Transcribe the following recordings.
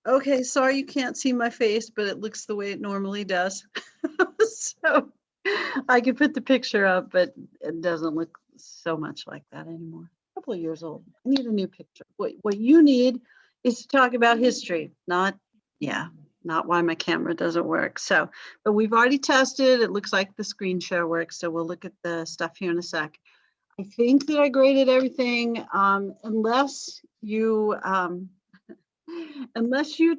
Okay, sorry you can't see my face, but it looks the way it normally does. So I could put the picture up, but it doesn't look so much like that anymore. A couple of years old. I need a new picture. What you need is to talk about history, not, yeah, not why my camera doesn't work. So, but we've already tested. It looks like the screen share works. So we'll look at the stuff here in a sec. I think that I graded everything, unless you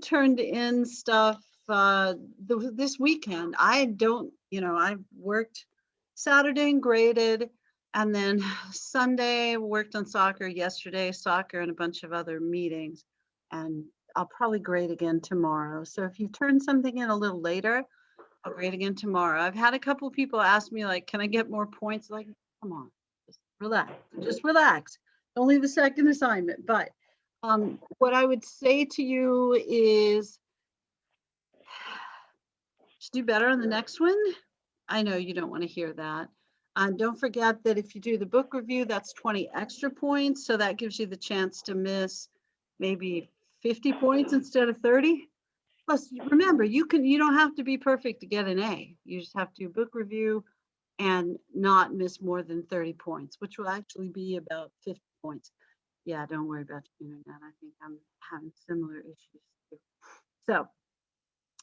turned in stuff this weekend. I don't, I worked Saturday and graded, and then Sunday worked on soccer, yesterday soccer, and a bunch of other meetings. And I'll probably grade again tomorrow. So if you turn something in a little later, I'll grade again tomorrow. I've had a couple of people ask me, like, can I get more points? Like, come on, just relax, just relax. Only the second assignment. But what I would say to you is just do better on the next one. I know you don't want to hear that. Don't forget that if you do the book review, that's 20 extra points. So that gives you the chance to miss maybe 50 points instead of 30. Plus, remember, you don't have to be perfect to get an A. You just have to do book review and not miss more than 30 points, which will actually be about 50 points. Yeah, don't worry about doing that. I think I'm having similar issues too. So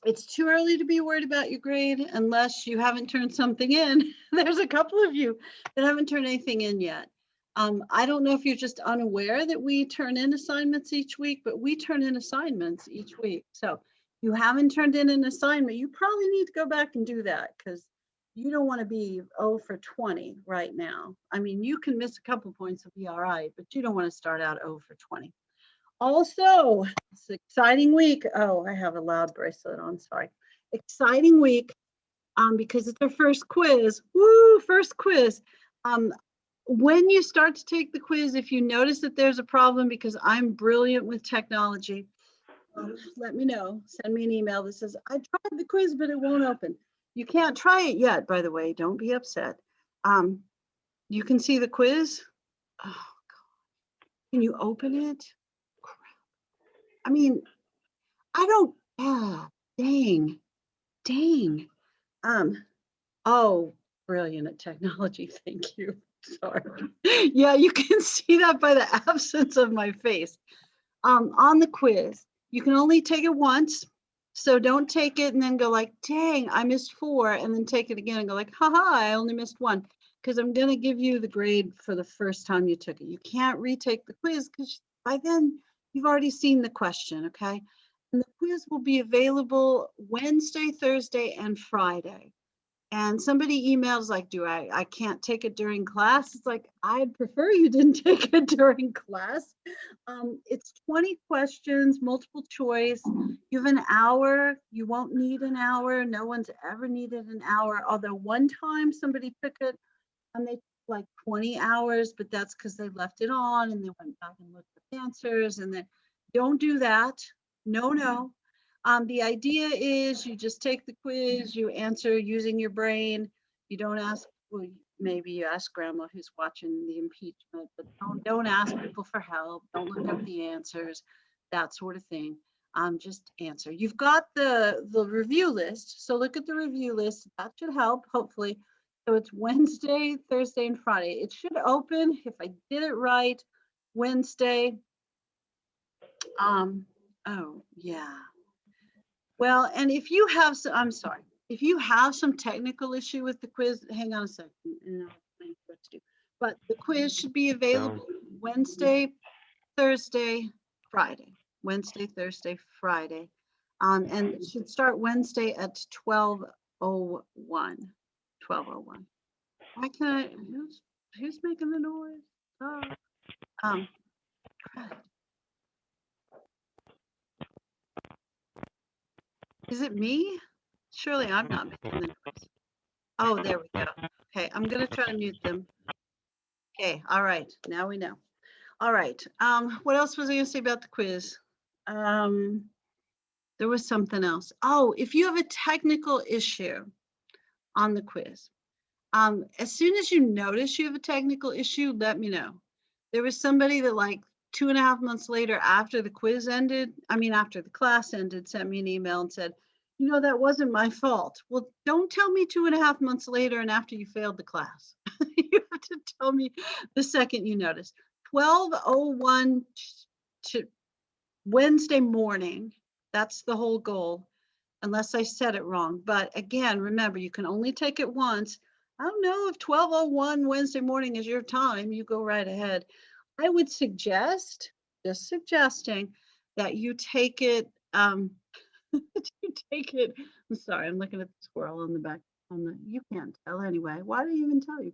it's too early to be worried about your grade unless you haven't turned something in. There's a couple of you that haven't turned anything in yet. I don't know if you're just unaware that we turn in assignments each week, but we turn in assignments each week. So you haven't turned in an assignment, you probably need to go back and do that, because you don't want to be 0 for 20 right now. I mean, you can miss a couple points and be all right, but you don't want to start out 0 for 20. Also, it's an exciting week. Oh, I have a loud bracelet on, sorry. Exciting week, because it's our first quiz. Woo, first quiz. When you start to take the quiz, if you notice that there's a problem, because I'm brilliant with technology, let me know. Send me an email that says, I tried the quiz, but it won't open. You can't try it yet, by the way. Don't be upset. You can see the quiz. Oh, God. Can you open it? I mean, I don't, dang. Oh, brilliant at technology, thank you. Sorry. Yeah, you can see that by the absence of my face. On the quiz, you can only take it once. So don't take it and then go like, dang, I missed 4, and then take it again and go like, haha, I only missed 1. Because I'm gonna give you the grade for the first time you took it. You can't retake the quiz because by then you've already seen the question, okay? And the quiz will be available Wednesday, Thursday, and Friday. And somebody emails like, I can't take it during class. It's like, I'd prefer you didn't take it during class. It's 20 questions, multiple choice. You have an hour. You won't need an hour. No one's ever needed an hour. Although one time somebody took it and they took like 20 hours, but that's because they left it on and they went back and looked at the answers. And then don't do that. No. The idea is you just take the quiz, you answer using your brain. You don't ask, well, maybe you ask grandma who's watching the impeachment, but don't ask people for help. Don't look up the answers, that sort of thing. Just answer. You've got the review list, so look at the review list. That should help, hopefully. So it's Wednesday, Thursday, and Friday. It should open, if I did it right, Wednesday. Oh yeah. Well, and if you have some, I'm sorry, if you have some technical issue with the quiz, hang on a second and I'll explain what to do. But the quiz should be available Wednesday, Thursday, Friday. Wednesday, Thursday, Friday. And it should start Wednesday at 12:01. 12:01. Why can't I, who's making the noise? Oh, crap. Is it me? Surely I'm not making the noise. Oh, there we go. Okay, I'm gonna try to mute them. Okay, all right, now we know. All right, what else was I gonna say about the quiz? There was something else. Oh, if you have a technical issue on the quiz, as soon as you notice you have a technical issue, let me know. There was somebody that like 2.5 months later, after the quiz ended, after the class ended, sent me an email and said, that wasn't my fault. Well, don't tell me 2.5 months later and after you failed the class. You have to tell me the second you notice. 12:01 to Wednesday morning. That's the whole goal, unless I said it wrong. But again, remember, you can only take it once. I don't know if 12:01 Wednesday morning is your time. You go right ahead. I would suggest, just suggesting, that you take it, I'm sorry, I'm looking at the squirrel on the back, you can't tell anyway. Why do I even tell you?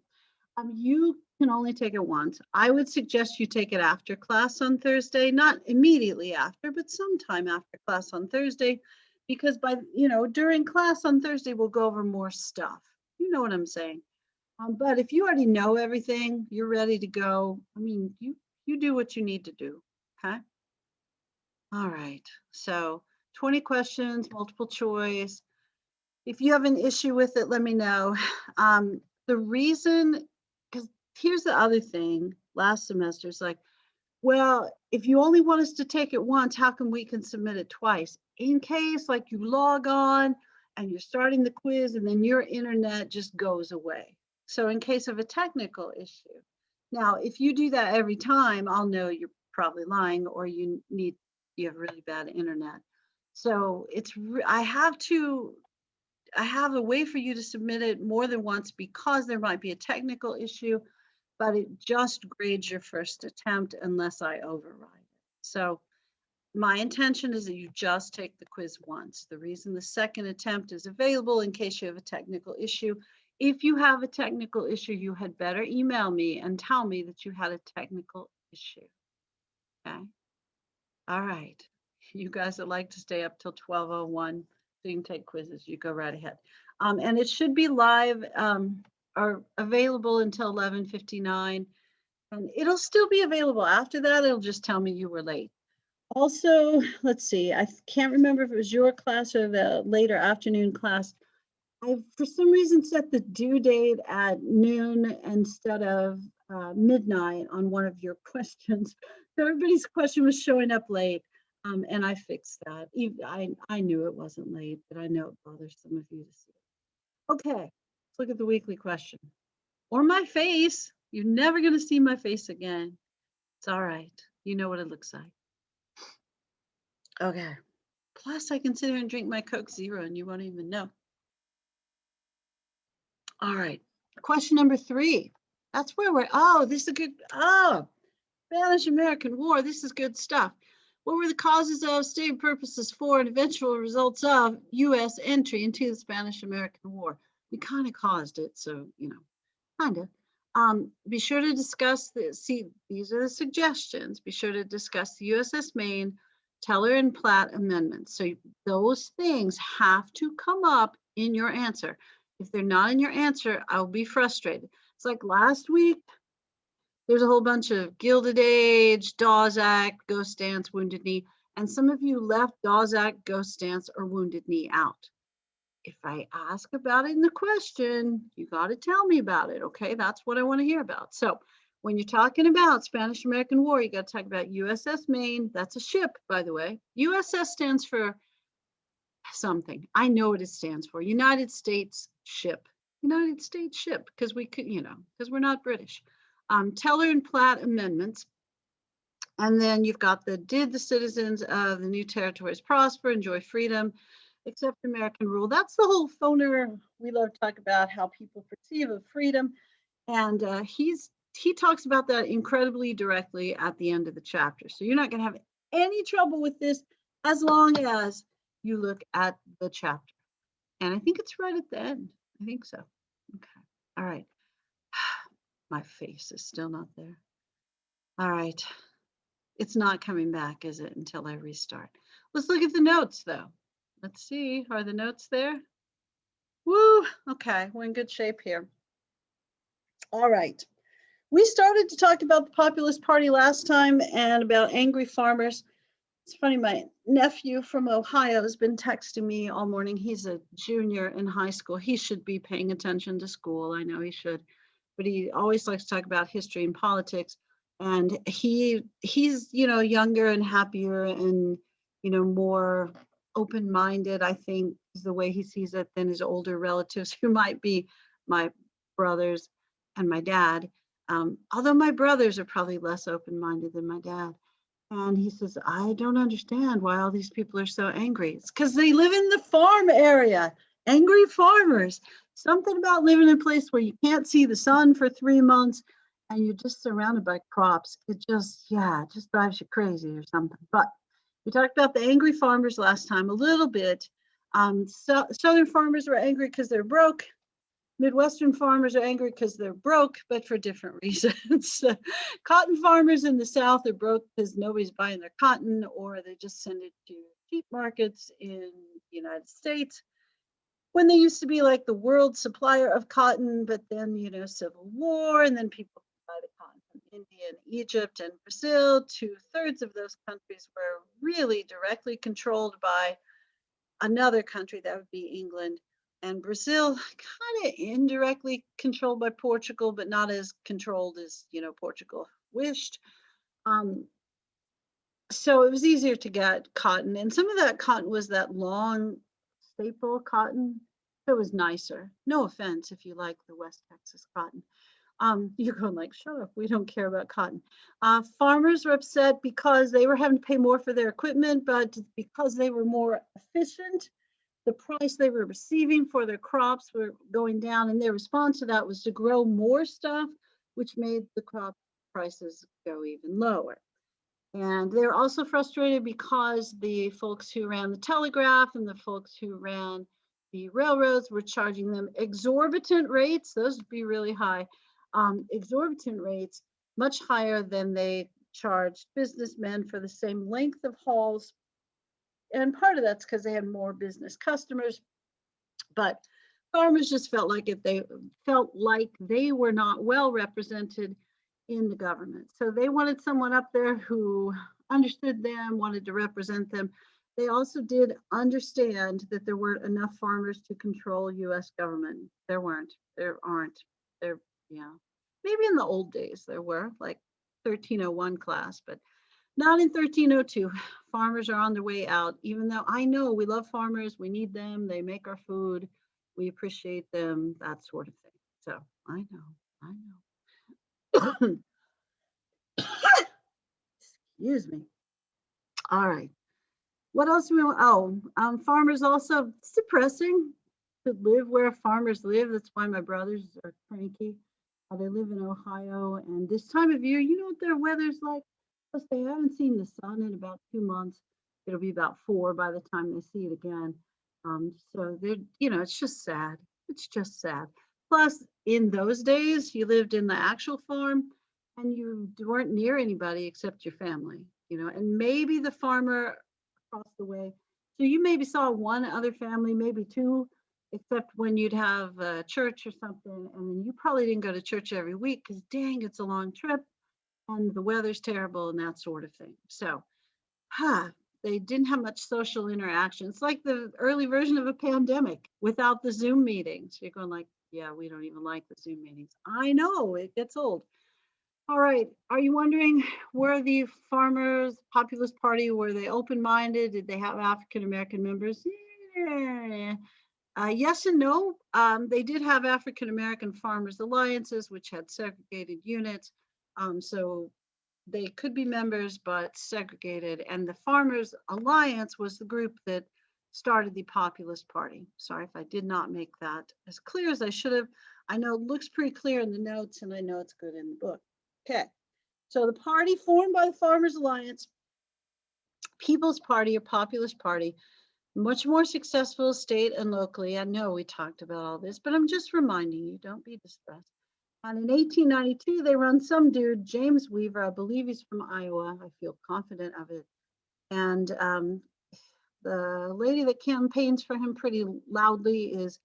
You can only take it once. I would suggest you take it after class on Thursday, not immediately after, but sometime after class on Thursday, because during class on Thursday, we'll go over more stuff. You know what I'm saying? But if you already know everything, you're ready to go. You do what you need to do. Okay. All right. So 20 questions, multiple choice. If you have an issue with it, let me know. The reason, because here's the other thing, last semester is like, well, if you only want us to take it once, how come we can submit it twice? In case like you log on and you're starting the quiz and then your internet just goes away. So in case of a technical issue. Now, if you do that every time, I'll know you're probably lying or you have really bad internet. So I have a way for you to submit it more than once because there might be a technical issue, but it just grades your first attempt unless I override it. So my intention is that you just take the quiz once. The reason the second attempt is available in case you have a technical issue. If you have a technical issue, you had better email me and tell me that you had a technical issue. Okay. All right. You guys that like to stay up till 12:01 so you can take quizzes, you go right ahead. And it should be live or available until 11:59. And it'll still be available after that. It'll just tell me you were late. Also, let's see, I can't remember if it was your class or the later afternoon class. I, for some reason, set the due date at noon instead of midnight on one of your questions. So everybody's question was showing up late, and I fixed that. I knew it wasn't late, but I know it bothers some of you to see it. Okay, let's look at the weekly question. Or my face. You're never going to see my face again. It's all right. You know what it looks like. Okay. Plus, I can sit here and drink my Coke Zero and you won't even know. All right. Question number 3. That's where this is a good, Spanish-American War. This is good stuff. What were the causes of, stated purposes for, and eventual results of U.S. entry into the Spanish-American War? We kind of caused it, so, kind of. Be sure to discuss these are the suggestions. Be sure to discuss the USS Maine, Teller and Platt amendments. So those things have to come up in your answer. If they're not in your answer, I'll be frustrated. It's like last week, there's a whole bunch of Gilded Age, Dawes Act, Ghost Dance, Wounded Knee, and some of you left Dawes Act, Ghost Dance, or Wounded Knee out. If I ask about it in the question, you got to tell me about it, okay? That's what I want to hear about. So when you're talking about Spanish-American War, you got to talk about USS Maine. That's a ship, by the way. USS stands for something. I know what it stands for. United States ship. United States ship, because we could, because we're not British. Teller and Platt amendments. And then you've got did the citizens of the new territories prosper, enjoy freedom, accept American rule? That's the whole phoner. We love to talk about how people perceive of freedom. And he talks about that incredibly directly at the end of the chapter. So you're not going to have any trouble with this as long as you look at the chapter. And I think it's right at the end. I think so. Okay. All right. My face is still not there. All right. It's not coming back, is it, until I restart? Let's look at the notes, though. Let's see. Are the notes there? Woo. Okay. We're in good shape here. All right. We started to talk about the Populist Party last time and about angry farmers. It's funny, my nephew from Ohio has been texting me all morning. He's a junior in high school. He should be paying attention to school. I know he should, but he always likes to talk about history and politics. And he's, younger and happier and, more open-minded, I think, is the way he sees it, than his older relatives who might be my brothers and my dad. Although my brothers are probably less open-minded than my dad. And he says, I don't understand why all these people are so angry. It's because they live in the farm area, angry farmers. Something about living in a place where you can't see the sun for 3 months and you're just surrounded by crops. It just drives you crazy or something. But we talked about the angry farmers last time a little bit. Southern farmers were angry because they're broke. Midwestern farmers are angry because they're broke, but for different reasons. Cotton farmers in the South are broke because nobody's buying their cotton, or they just send it to cheap markets in the United States when they used to be like the world supplier of cotton, but then, Civil War, and then people buy the cotton from India and Egypt and Brazil. 2/3 of those countries were really directly controlled by another country, that would be England. And Brazil, kind of indirectly controlled by Portugal, but not as controlled as, Portugal wished. So it was easier to get cotton. And some of that cotton was that long staple cotton. So it was nicer. No offense if you like the West Texas cotton. You're going like, shut up, we don't care about cotton. Farmers were upset because they were having to pay more for their equipment, but because they were more efficient, the price they were receiving for their crops were going down, and their response to that was to grow more stuff, which made the crop prices go even lower. And they're also frustrated because the folks who ran the telegraph and the folks who ran the railroads were charging them exorbitant rates. Those would be really high, exorbitant rates, much higher than they charged businessmen for the same length of hauls. And part of that's because they had more business customers, but farmers just felt like they were not well represented in the government. So they wanted someone up there who understood them, wanted to represent them. They also did understand that there weren't enough farmers to control US government. There aren't. Yeah. Maybe in the old days there were, like 1301 class, but not in 1302. Farmers are on their way out, even though I know we love farmers, we need them, they make our food, we appreciate them, that sort of thing. So I know. Excuse me. All right. What else do we want? Oh, farmers also, it's depressing to live where farmers live. That's why my brothers are cranky. They live in Ohio, and this time of year, you know what their weather's like? Plus, they haven't seen the sun in about 2 months. It'll be about 4 by the time they see it again. So they're, it's just sad. It's just sad. Plus, in those days, you lived in the actual farm and you weren't near anybody except your family, and maybe the farmer across the way. So you maybe saw one other family, maybe two, except when you'd have a church or something, and then you probably didn't go to church every week because dang, it's a long trip and the weather's terrible and that sort of thing. So, they didn't have much social interaction. It's like the early version of a pandemic without the Zoom meetings. You're going like, yeah, we don't even like the Zoom meetings. I know, it gets old. All right, are you wondering, were the Farmers Populist Party, were they open-minded? Did they have African-American members? Yeah. Yes and no. They did have African-American Farmers Alliances, which had segregated units. So they could be members, but segregated. And the Farmers Alliance was the group that started the Populist Party. Sorry if I did not make that as clear as I should have. I know it looks pretty clear in the notes, and I know it's good in the book. Okay, so the party formed by the Farmers Alliance, People's Party or Populist Party, much more successful state and locally. I know we talked about all this, but I'm just reminding you, don't be distressed. And in 1892, they run some dude, James Weaver, I believe he's from Iowa. I feel confident of it. And the lady that campaigns for him pretty loudly is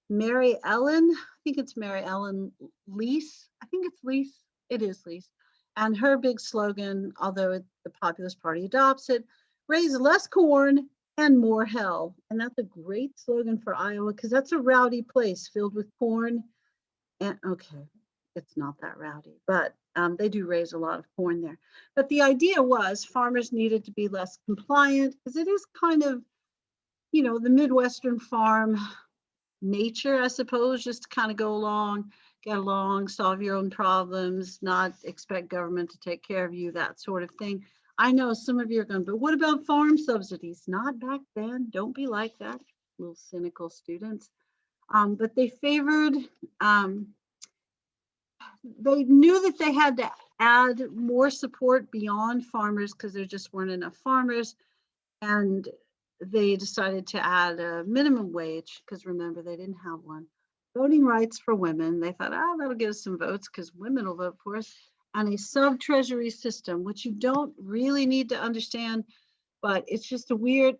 Mary Ellen. I think it's Mary Ellen Lease. I think it's Lease. It is Lease. And her big slogan, although the Populist Party adopts it, raise less corn and more hell. And that's a great slogan for Iowa because that's a rowdy place filled with corn. And okay, it's not that rowdy, but they do raise a lot of corn there. But the idea was farmers needed to be less compliant because it is kind of, the Midwestern farm nature, I suppose, just to kind of go along, get along, solve your own problems, not expect government to take care of you, that sort of thing. I know some of you are going, but what about farm subsidies? Not back then. Don't be like that, little cynical students. But they favored, they knew that they had to add more support beyond farmers because there just weren't enough farmers. And they decided to add a minimum wage because remember, they didn't have one. Voting rights for women. They thought, that'll get us some votes because women will vote for us. And a sub-treasury system, which you don't really need to understand, but it's just a weird,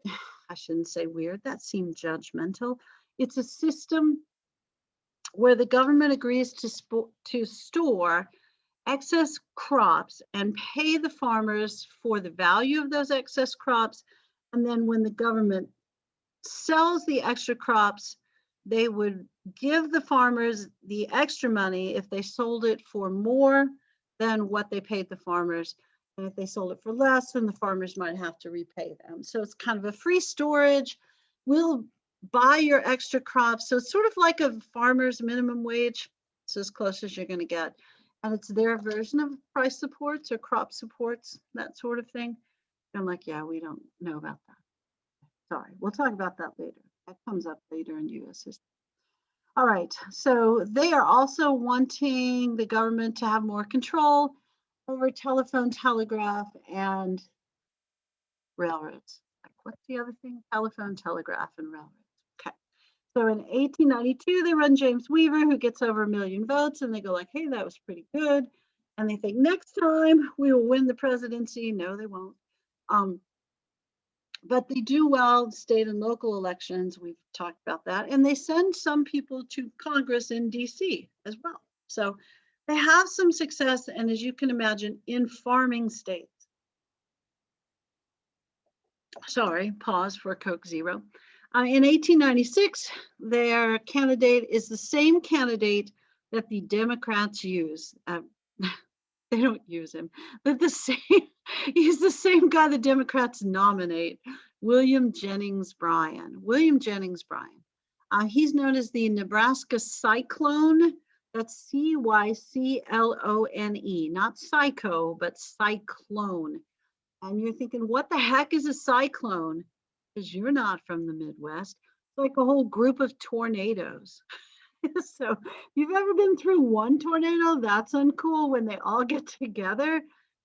I shouldn't say weird, that seemed judgmental. It's a system where the government agrees to store excess crops and pay the farmers for the value of those excess crops. And then when the government sells the extra crops, they would give the farmers the extra money if they sold it for more than what they paid the farmers. And if they sold it for less, then the farmers might have to repay them. So it's kind of a free storage. We'll buy your extra crops. So it's sort of like a farmer's minimum wage. It's as close as you're going to get. And it's their version of price supports or crop supports, that sort of thing. I'm like, yeah, we don't know about that. Sorry, we'll talk about that later. That comes up later in US history. All right, so they are also wanting the government to have more control over telephone, telegraph, and railroads. Like, what's the other thing? Telephone, telegraph, and railroads. Okay. So in 1892, they run James Weaver, who gets over 1 million votes, and they go like, hey, that was pretty good. And they think next time we will win the presidency. No, they won't. But they do well state and local elections. We've talked about that. And they send some people to Congress in DC as well. So they have some success. And as you can imagine, in farming states. Sorry, pause for Coke Zero. In 1896, their candidate is the same candidate that the Democrats use. They don't use him, but he's the same guy the Democrats nominate, William Jennings Bryan. William Jennings Bryan. He's known as the Nebraska Cyclone. That's Cyclone, not psycho, but cyclone. And you're thinking, what the heck is a cyclone? Because you're not from the Midwest. It's like a whole group of tornadoes. So if you've ever been through one tornado, that's uncool. When they all get together,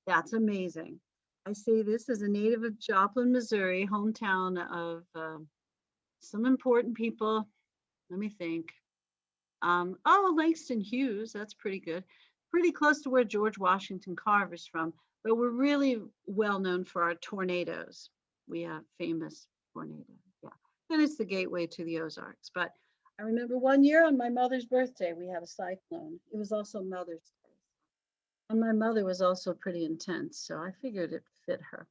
that's amazing. I say this as a native of Joplin, Missouri, hometown of some important people. Let me think. Langston Hughes, that's pretty good. Pretty close to where George Washington Carver's from, but we're really well known for our tornadoes. We have famous tornadoes, yeah. And it's the gateway to the Ozarks, but I remember one year on my mother's birthday, we had a cyclone. It was also Mother's Day. And my mother was also pretty intense, so I figured it fit her.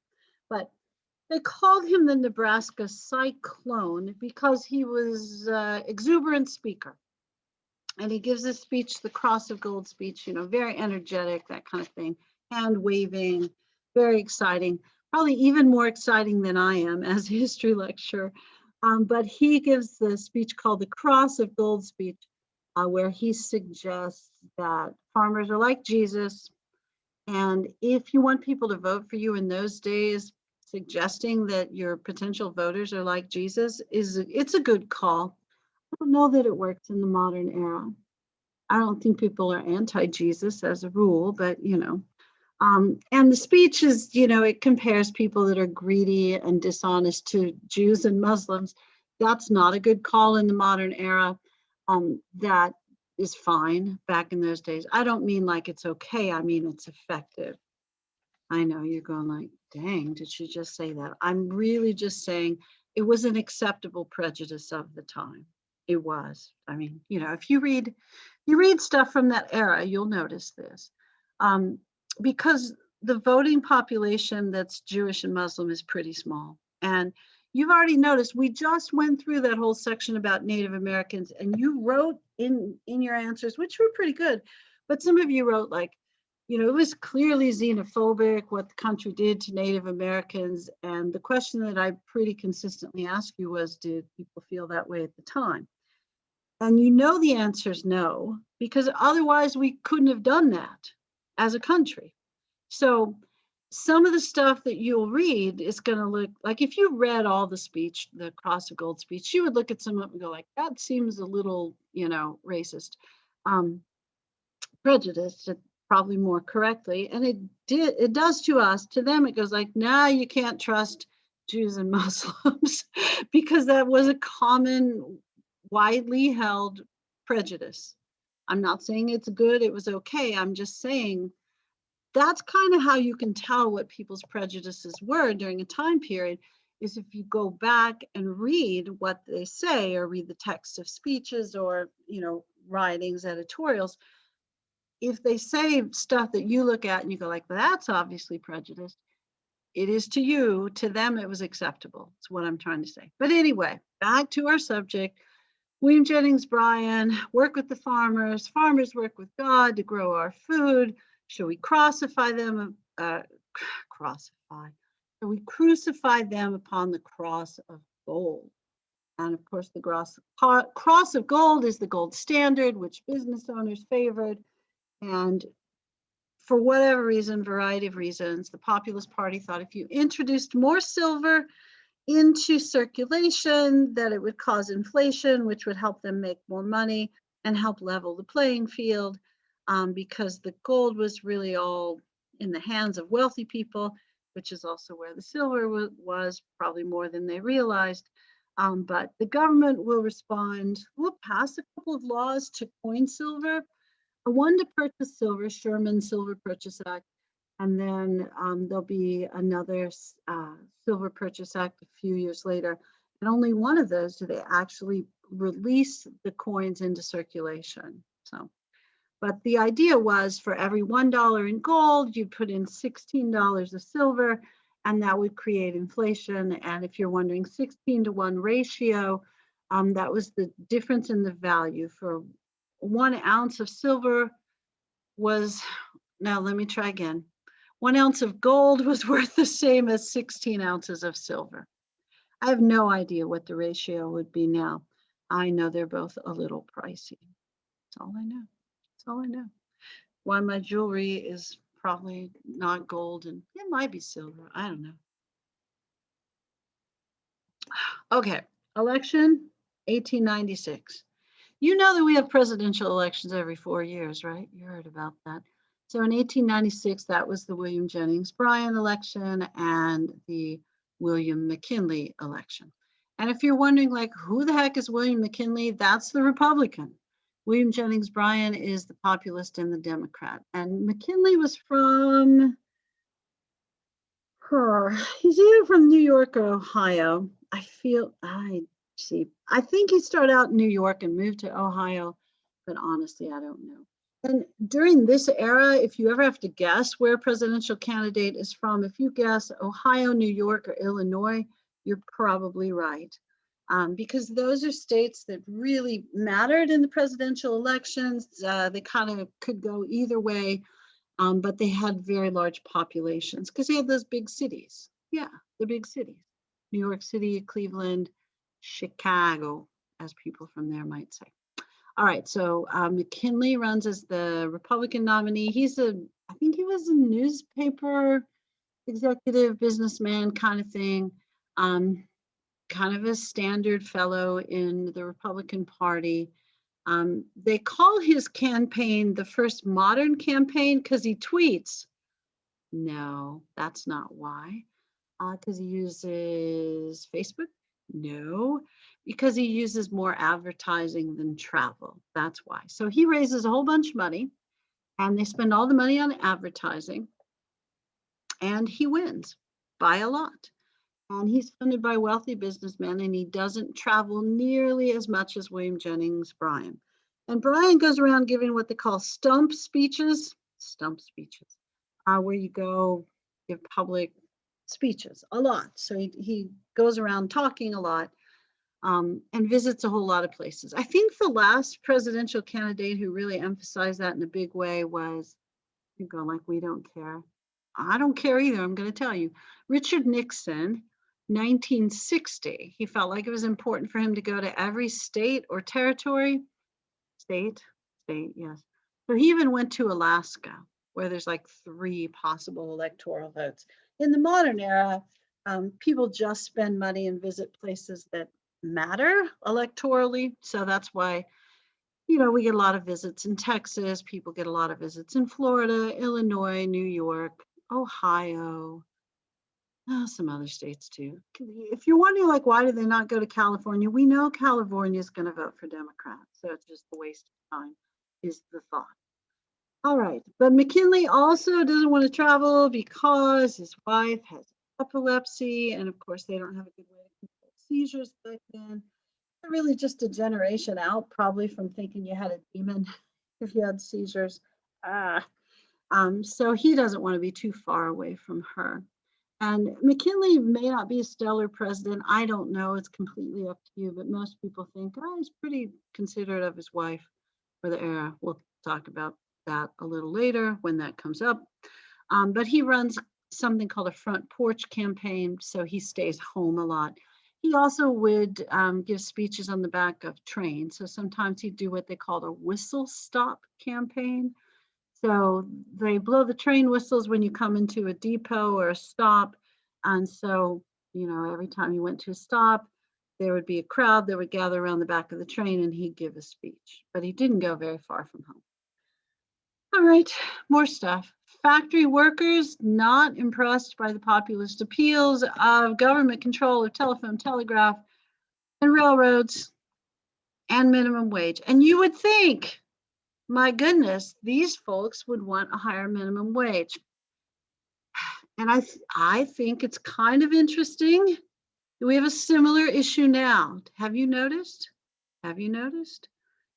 But they called him the Nebraska Cyclone because he was an exuberant speaker. And he gives this speech, the Cross of Gold speech, very energetic, that kind of thing, hand waving, very exciting, probably even more exciting than I am as a history lecturer. But he gives the speech called the Cross of Gold speech, where he suggests that farmers are like Jesus. And if you want people to vote for you in those days, suggesting that your potential voters are like Jesus it's a good call. I don't know that it works in the modern era. I don't think people are anti-Jesus as a rule, but and the speech is, it compares people that are greedy and dishonest to Jews and Muslims. That's not a good call in the modern era. That is fine back in those days. I don't mean like it's okay. I mean, it's effective. I know you're going like, dang, did she just say that? I'm really just saying it was an acceptable prejudice of the time. It was. I mean, if you read stuff from that era, you'll notice this. Because the voting population that's Jewish and Muslim is pretty small. And you've already noticed, we just went through that whole section about Native Americans, and you wrote in your answers, which were pretty good, But some of you wrote like, it was clearly xenophobic what the country did to Native Americans. And the question that I pretty consistently asked you was, did people feel that way at the time? And the answer is no, because otherwise we couldn't have done that as a country. So some of the stuff that you'll read is going to look like, if you read all the speech, the Cross of Gold speech, you would look at some of it and go like, that seems a little, racist, prejudiced, probably more correctly. And it does to us. To them, it goes like, nah, you can't trust Jews and Muslims because that was a common, widely held prejudice. I'm not saying it's good, it was okay. I'm just saying that's kind of how you can tell what people's prejudices were during a time period, is if you go back and read what they say or read the text of speeches or, writings, editorials. If they say stuff that you look at and you go like, that's obviously prejudiced, it is to you. To them, it was acceptable. That's what I'm trying to say. But anyway, back to our subject. William Jennings Bryan, work with the farmers. Farmers work with God to grow our food. Should we crucify them? Should we crucify them upon the cross of gold? And of course, the cross of gold is the gold standard, which business owners favored. And for whatever reason, variety of reasons, the Populist Party thought if you introduced more silver into circulation, that it would cause inflation, which would help them make more money and help level the playing field, because the gold was really all in the hands of wealthy people, which is also where the silver was probably more than they realized. But the government will respond. We'll pass a couple of laws to coin silver. One to purchase silver, Sherman Silver Purchase Act, and then there'll be another Silver Purchase Act a few years later. And only one of those do they actually release the coins into circulation. So, but the idea was for every $1 in gold, you put in $16 of silver, and that would create inflation. And if you're wondering, 16-to-1 ratio, that was the difference in the value. For 1 ounce of silver was, now let me try again. 1 ounce of gold was worth the same as 16 ounces of silver. I have no idea what the ratio would be now. I know they're both a little pricey. That's all I know. That's all I know. Why my jewelry is probably not gold and it might be silver. I don't know. Okay, election 1896. You know that we have presidential elections every 4 years, right? You heard about that. So in 1896, that was the William Jennings Bryan election and the William McKinley election. And if you're wondering, like, who the heck is William McKinley? That's the Republican. William Jennings Bryan is the populist and the Democrat. And McKinley was from, he's either from New York or Ohio. I think he started out in New York and moved to Ohio, but honestly, I don't know. And during this era, if you ever have to guess where a presidential candidate is from, if you guess Ohio, New York, or Illinois, you're probably right. Because those are states that really mattered in the presidential elections. They kind of could go either way, but they had very large populations because they had those big cities. Yeah, the big cities. New York City, Cleveland, Chicago, as people from there might say. All right, so McKinley runs as the Republican nominee. I think he was a newspaper executive, businessman kind of thing, kind of a standard fellow in the Republican Party. They call his campaign the first modern campaign because he tweets. No, that's not why. Because he uses Facebook? No, because he uses more advertising than travel. That's why. So he raises a whole bunch of money and they spend all the money on advertising and he wins by a lot. And he's funded by wealthy businessmen and he doesn't travel nearly as much as William Jennings Bryan. And Bryan goes around giving what they call stump speeches, where you go give public speeches a lot. So he goes around talking a lot. and visits a whole lot of places. I think the last presidential candidate who really emphasized that in a big way was, you go like, we don't care. I don't care either, I'm going to tell you. Richard Nixon, 1960, he felt like it was important for him to go to every state or territory. State, yes. So he even went to Alaska, where there's like 3 possible electoral votes. In the modern era, people just spend money and visit places that matter electorally. So that's why, we get a lot of visits in Texas. People get a lot of visits in Florida, Illinois, New York, Ohio, some other states too. If you're wondering, like, why do they not go to California? We know California is going to vote for Democrats. So it's just a waste of time, is the thought. All right. But McKinley also doesn't want to travel because his wife has epilepsy. And of course, they don't have a good way to control seizures back then. They're really just a generation out, probably, from thinking you had a demon if you had seizures. So he doesn't want to be too far away from her. And McKinley may not be a stellar president. I don't know. It's completely up to you. But most people think, he's pretty considerate of his wife for the era. We'll talk about that a little later when that comes up. But he runs something called a front porch campaign, so he stays home a lot. He also would give speeches on the back of trains. So sometimes he'd do what they called a whistle stop campaign. So they blow the train whistles when you come into a depot or a stop. And so, every time you went to a stop, there would be a crowd that would gather around the back of the train and he'd give a speech. But he didn't go very far from home. All right, more stuff. Factory workers not impressed by the populist appeals of government control of telephone, telegraph, and railroads and minimum wage. And you would think, my goodness, these folks would want a higher minimum wage. And I think it's kind of interesting. We have a similar issue now. Have you noticed?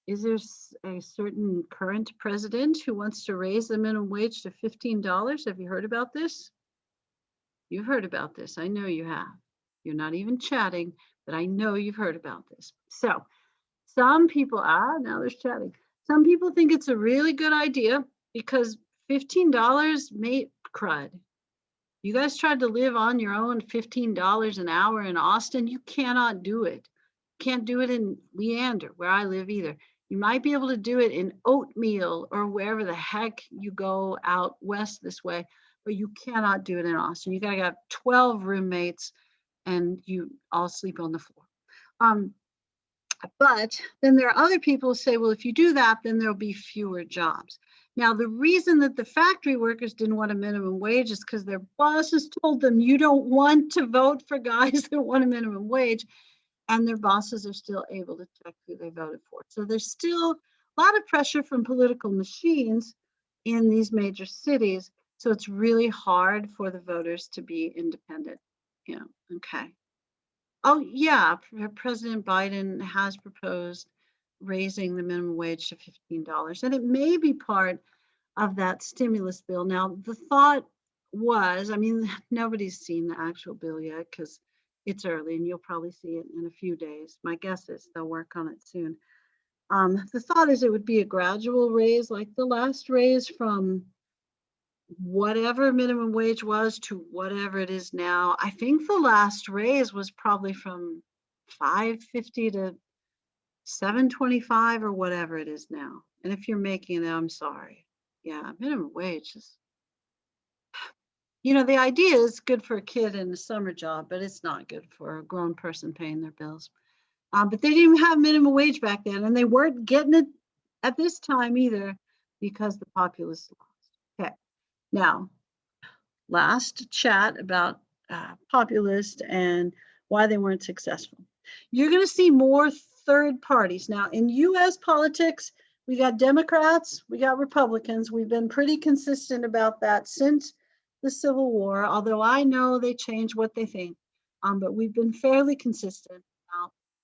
Is there a certain current president who wants to raise the minimum wage to $15? Have you heard about this? You've heard about this. I know you have. You're not even chatting, but I know you've heard about this. So some people, now there's chatting. Some people think it's a really good idea because $15 made crud. You guys tried to live on your own $15 an hour in Austin. You cannot do it. Can't do it in Leander, where I live either. You might be able to do it in Oatmeal or wherever the heck you go out west this way, but you cannot do it in Austin. You gotta have 12 roommates and you all sleep on the floor. But then there are other people who say, well, if you do that, then there'll be fewer jobs. Now, the reason that the factory workers didn't want a minimum wage is because their bosses told them, you don't want to vote for guys that want a minimum wage. And their bosses are still able to check who they voted for. So there's still a lot of pressure from political machines in these major cities. So it's really hard for the voters to be independent. Okay. Oh, yeah, President Biden has proposed raising the minimum wage to $15, and it may be part of that stimulus bill. Now, the thought was, nobody's seen the actual bill yet because it's early and you'll probably see it in a few days. My guess is they'll work on it soon. The thought is it would be a gradual raise, like the last raise from whatever minimum wage was to whatever it is now. I think the last raise was probably from $5.50 to $7.25 or whatever it is now. And if you're making it, I'm sorry. Yeah, minimum wage is, the idea is good for a kid in a summer job, but it's not good for a grown person paying their bills. But they didn't even have minimum wage back then, and they weren't getting it at this time either because the populace lost. Okay. Now, last chat about populist and why they weren't successful. You're going to see more third parties. Now, in US politics, we got Democrats, we got Republicans. We've been pretty consistent about that since the Civil War, although I know they change what they think. But we've been fairly consistent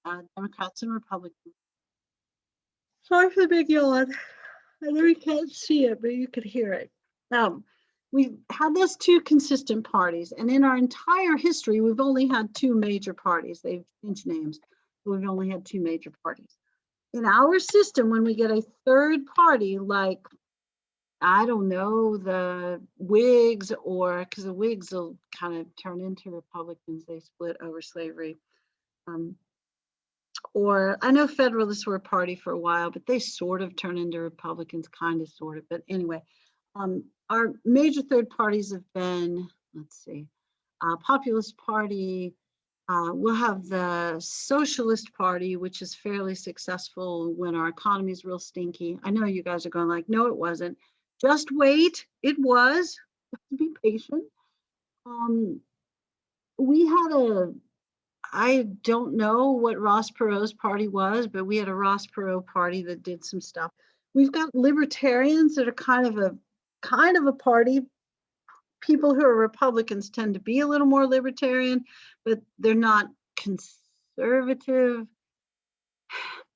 about Democrats and Republicans. Sorry for the big yawn. I know you can't see it, but you could hear it. We've had those 2 consistent parties, and in our entire history, we've only had 2 major parties. They've changed names. We've only had two major parties. In our system, when we get a third party, like, I don't know, the Whigs, or because the Whigs will kind of turn into Republicans, they split over slavery. Or I know Federalists were a party for a while, but they sort of turn into Republicans, kind of, sort of. But anyway, our major third parties have been, let's see, Populist Party. We'll have the Socialist Party, which is fairly successful when our economy is real stinky. I know you guys are going like, no, it wasn't. Just wait, it was. Be patient. We had I don't know what Ross Perot's party was, but we had a Ross Perot party that did some stuff. We've got libertarians that are kind of a party. People who are Republicans tend to be a little more libertarian, but they're not conservative.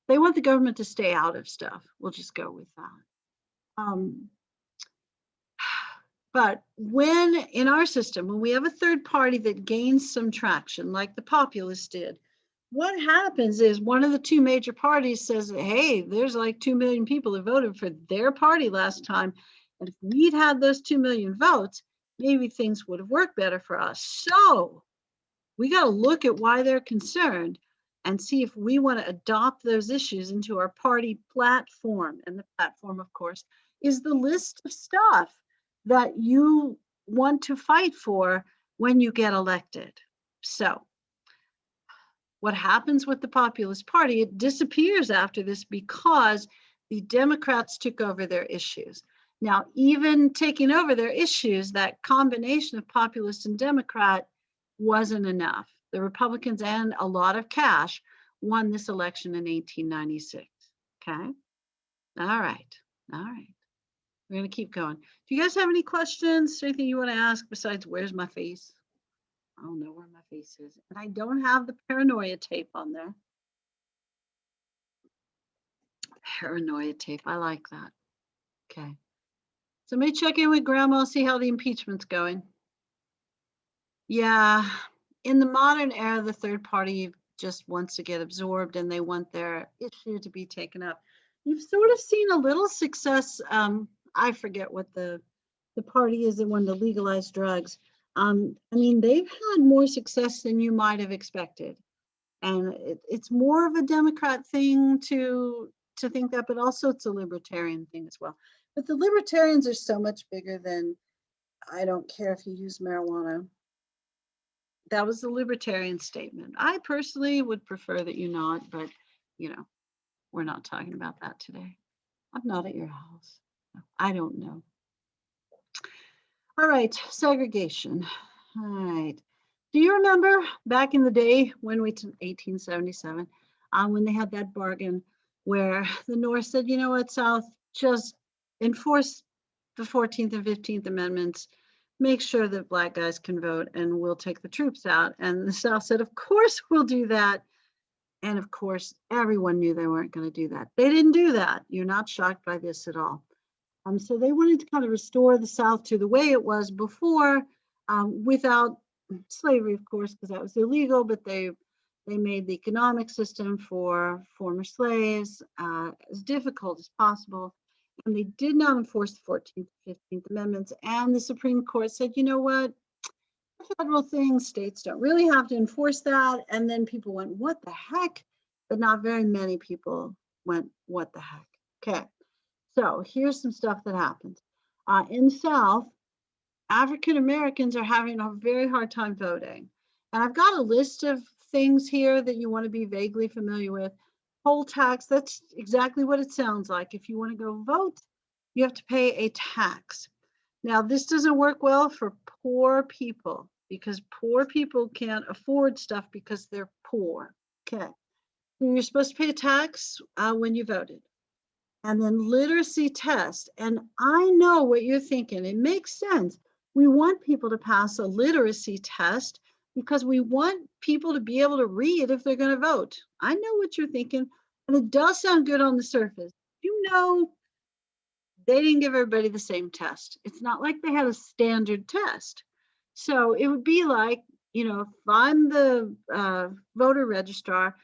They want the government to stay out of stuff. We'll just go with that. But when in our system, when we have a third party that gains some traction, like the Populists did, what happens is one of the two major parties says, hey, there's like 2 million people that voted for their party last time. And if we'd had those 2 million votes, maybe things would have worked better for us. So we got to look at why they're concerned and see if we want to adopt those issues into our party platform. And the platform, of course, is the list of stuff that you want to fight for when you get elected. So what happens with the Populist Party? It disappears after this because the Democrats took over their issues. Now, even taking over their issues, that combination of populist and Democrat wasn't enough. The Republicans and a lot of cash won this election in 1896. Okay. All right. We're going to keep going. Do you guys have any questions? Anything you want to ask besides where's my face? I don't know where my face is. And I don't have the paranoia tape on there. Paranoia tape. I like that. Okay. Somebody check in with Grandma, see how the impeachment's going. Yeah. In the modern era, the third party just wants to get absorbed and they want their issue to be taken up. You've sort of seen a little success. I forget what the party is that wanted to legalize drugs. I mean, they've had more success than you might have expected. And it's more of a Democrat thing to think that, but also it's a libertarian thing as well. But the libertarians are so much bigger than, I don't care if you use marijuana. That was the libertarian statement. I personally would prefer that you not, but we're not talking about that today. I'm not at your house. I don't know. All right, segregation. All right. Do you remember back in the day when 1877, when they had that bargain where the North said, you know what, South, just enforce the 14th and 15th Amendments, make sure that Black guys can vote, and we'll take the troops out. And the South said, of course we'll do that. And of course, everyone knew they weren't going to do that. They didn't do that. You're not shocked by this at all. So they wanted to kind of restore the South to the way it was before, without slavery, of course, because that was illegal, but they made the economic system for former slaves as difficult as possible. And they did not enforce the 14th and 15th Amendments. And the Supreme Court said, you know what? Federal things, states don't really have to enforce that. And then people went, what the heck? But not very many people went, what the heck? Okay. So here's some stuff that happens. In the South, African Americans are having a very hard time voting. And I've got a list of things here that you want to be vaguely familiar with. Poll tax, that's exactly what it sounds like. If you want to go vote, you have to pay a tax. Now, this doesn't work well for poor people because poor people can't afford stuff because they're poor. Okay. And you're supposed to pay a tax when you voted. And then literacy test. And I know what you're thinking. It makes sense. We want people to pass a literacy test because we want people to be able to read if they're going to vote. I know what you're thinking, and it does sound good on the surface. They didn't give everybody the same test. It's not like they had a standard test. So it would be like, if I'm the voter registrar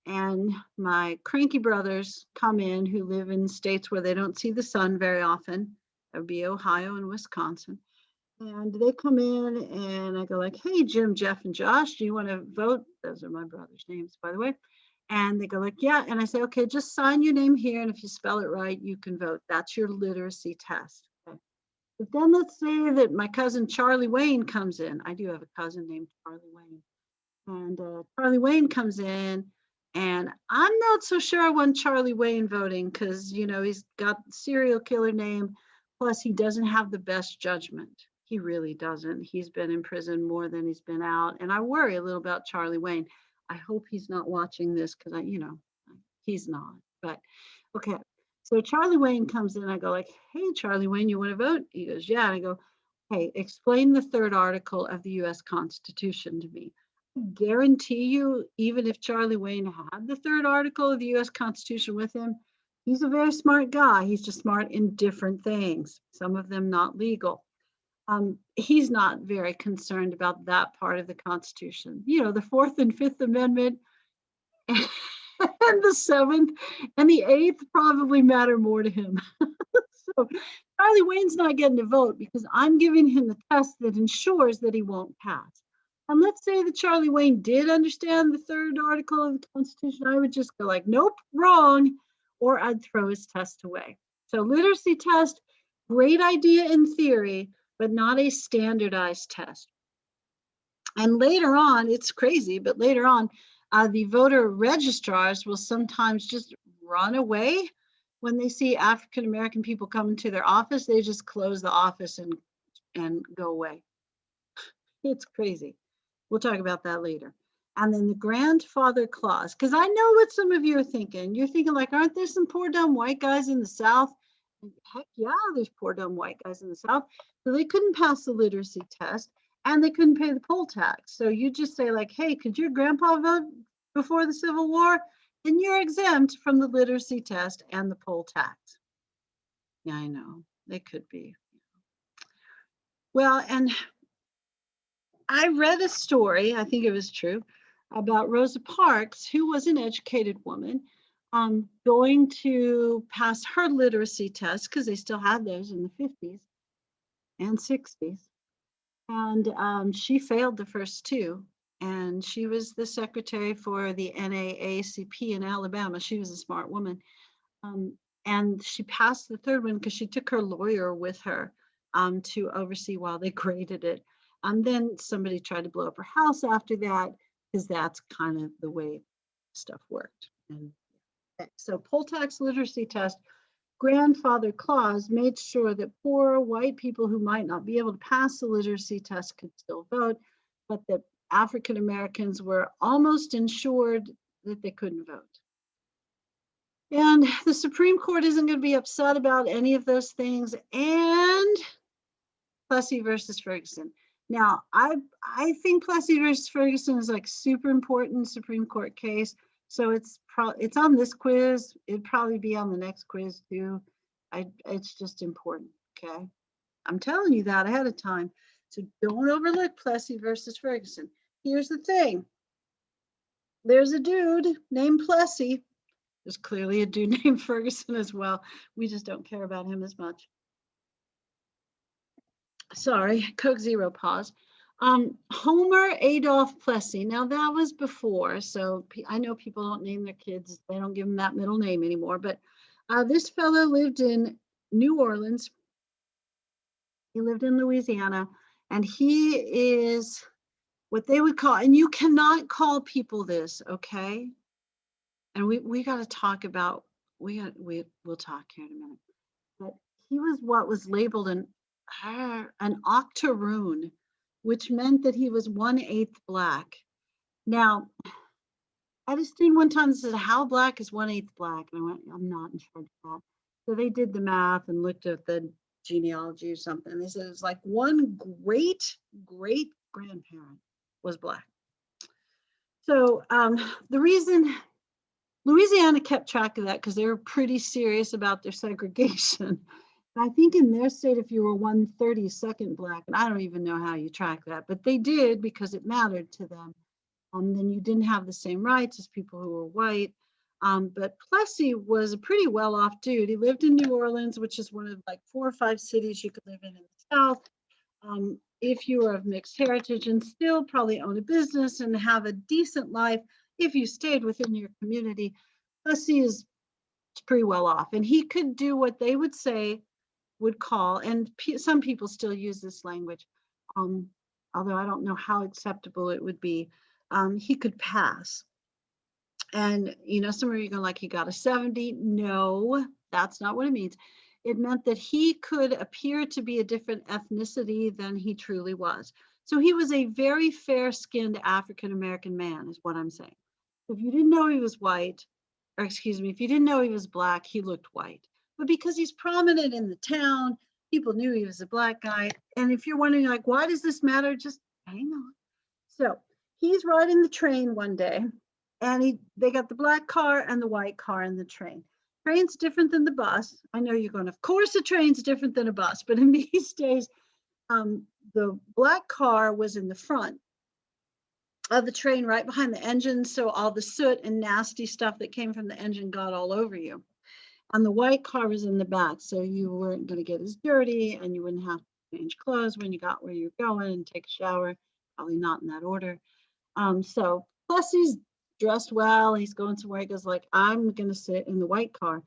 and my cranky brothers come in who live in states where they don't see the sun very often. That would be Ohio and Wisconsin. And they come in and I go like, hey, Jim, Jeff, and Josh, do you want to vote? Those are my brothers' names, by the way. And they go like, yeah. And I say, okay, just sign your name here. And if you spell it right, you can vote. That's your literacy test. Okay. But then let's say that my cousin Charlie Wayne comes in. I do have a cousin named Charlie Wayne. And Charlie Wayne comes in, and I'm not so sure I want Charlie Wayne voting because, you know, he's got serial killer name. Plus, he doesn't have the best judgment. He really doesn't. He's been in prison more than he's been out. And I worry a little about Charlie Wayne. I hope he's not watching this because he's not. But okay. So Charlie Wayne comes in. I go like, hey, Charlie Wayne, you want to vote? He goes, yeah. And I go, hey, explain the third article of the U.S. Constitution to me. Guarantee you, even if Charlie Wayne had the third article of the US Constitution with him, he's a very smart guy. He's just smart in different things, some of them not legal. He's not very concerned about that part of the Constitution. You know, the Fourth and Fifth Amendment and the Seventh and the Eighth probably matter more to him. So Charlie Wayne's not getting a vote because I'm giving him the test that ensures that he won't pass. And let's say that Charlie Wayne did understand the third article of the Constitution, I would just go like, nope, wrong, or I'd throw his test away. So literacy test, great idea in theory, but not a standardized test. And later on, it's crazy, but later on, the voter registrars will sometimes just run away when they see African American people come into their office. They just close the office and go away. It's crazy. We'll talk about that later. And then the grandfather clause, because I know what some of you are thinking. You're thinking like, aren't there some poor dumb white guys in the South? And heck yeah, there's poor dumb white guys in the South. So they couldn't pass the literacy test and they couldn't pay the poll tax. So you just say like, hey, could your grandpa vote before the Civil War? Then you're exempt from the literacy test and the poll tax. Yeah, I know, they could be. Well, and I read a story, I think it was true, about Rosa Parks, who was an educated woman, going to pass her literacy test, because they still had those in the 50s and 60s. And she failed the first two. And she was the secretary for the NAACP in Alabama. She was a smart woman. And she passed the third one because she took her lawyer with her to oversee while they graded it. And then somebody tried to blow up her house after that, because that's kind of the way stuff worked. And so poll tax literacy test, grandfather clause made sure that poor white people who might not be able to pass the literacy test could still vote, but that African Americans were almost ensured that they couldn't vote. And the Supreme Court isn't going to be upset about any of those things. And Plessy versus Ferguson. Now, I think Plessy versus Ferguson is like super important Supreme Court case. So it's on this quiz. It'd probably be on the next quiz too. It's just important, okay? I'm telling you that ahead of time. So don't overlook Plessy versus Ferguson. Here's the thing. There's a dude named Plessy. There's clearly a dude named Ferguson as well. We just don't care about him as much. Sorry, Coke Zero pause. Homer Adolph Plessy. Now that was before, so I know people don't name their kids. They don't give them that middle name anymore. But this fellow lived in New Orleans. He lived in Louisiana, and he is what they would call, and you cannot call people this, okay? And we got to talk about, we'll talk here in a minute. But he was what was labeled an octoroon, which meant that he was 1/8 black. Now, I had a student one time that said, how black is 1/8 black? And I went, I'm not in charge of that. So they did the math and looked at the genealogy or something. And they said it's like one great grandparent was black. So the reason Louisiana kept track of that because they were pretty serious about their segregation. I think in their state, if you were 1/32 black, and I don't even know how you track that, but they did because it mattered to them. then you didn't have the same rights as people who were white. But Plessy was a pretty well-off dude. He lived in New Orleans, which is one of like 4 or 5 cities you could live in the South. If you were of mixed heritage, and still probably own a business and have a decent life if you stayed within your community. Plessy is pretty well off, and he could do what they would say, would call, and some people still use this language, although I don't know how acceptable it would be. He could pass. And, some of you go like, he got a 70. No, that's not what it means. It meant that he could appear to be a different ethnicity than he truly was. So he was a very fair-skinned African-American man, is what I'm saying. If you didn't know he was white, or excuse me, if you didn't know he was black, he looked white. But because he's prominent in the town, people knew he was a black guy. And if you're wondering, like, why does this matter? Just hang on. So he's riding the train one day, and they got the black car and the white car in the train. Train's different than the bus. I know you're going, of course the train's different than a bus, but in these days, the black car was in the front of the train, right behind the engine, so all the soot and nasty stuff that came from the engine got all over you. And the white car was in the back, so you weren't going to get as dirty, and you wouldn't have to change clothes when you got where you're going and take a shower, probably not in that order. So Plessy's dressed well, he's going somewhere. He goes like, I'm going to sit in the white car.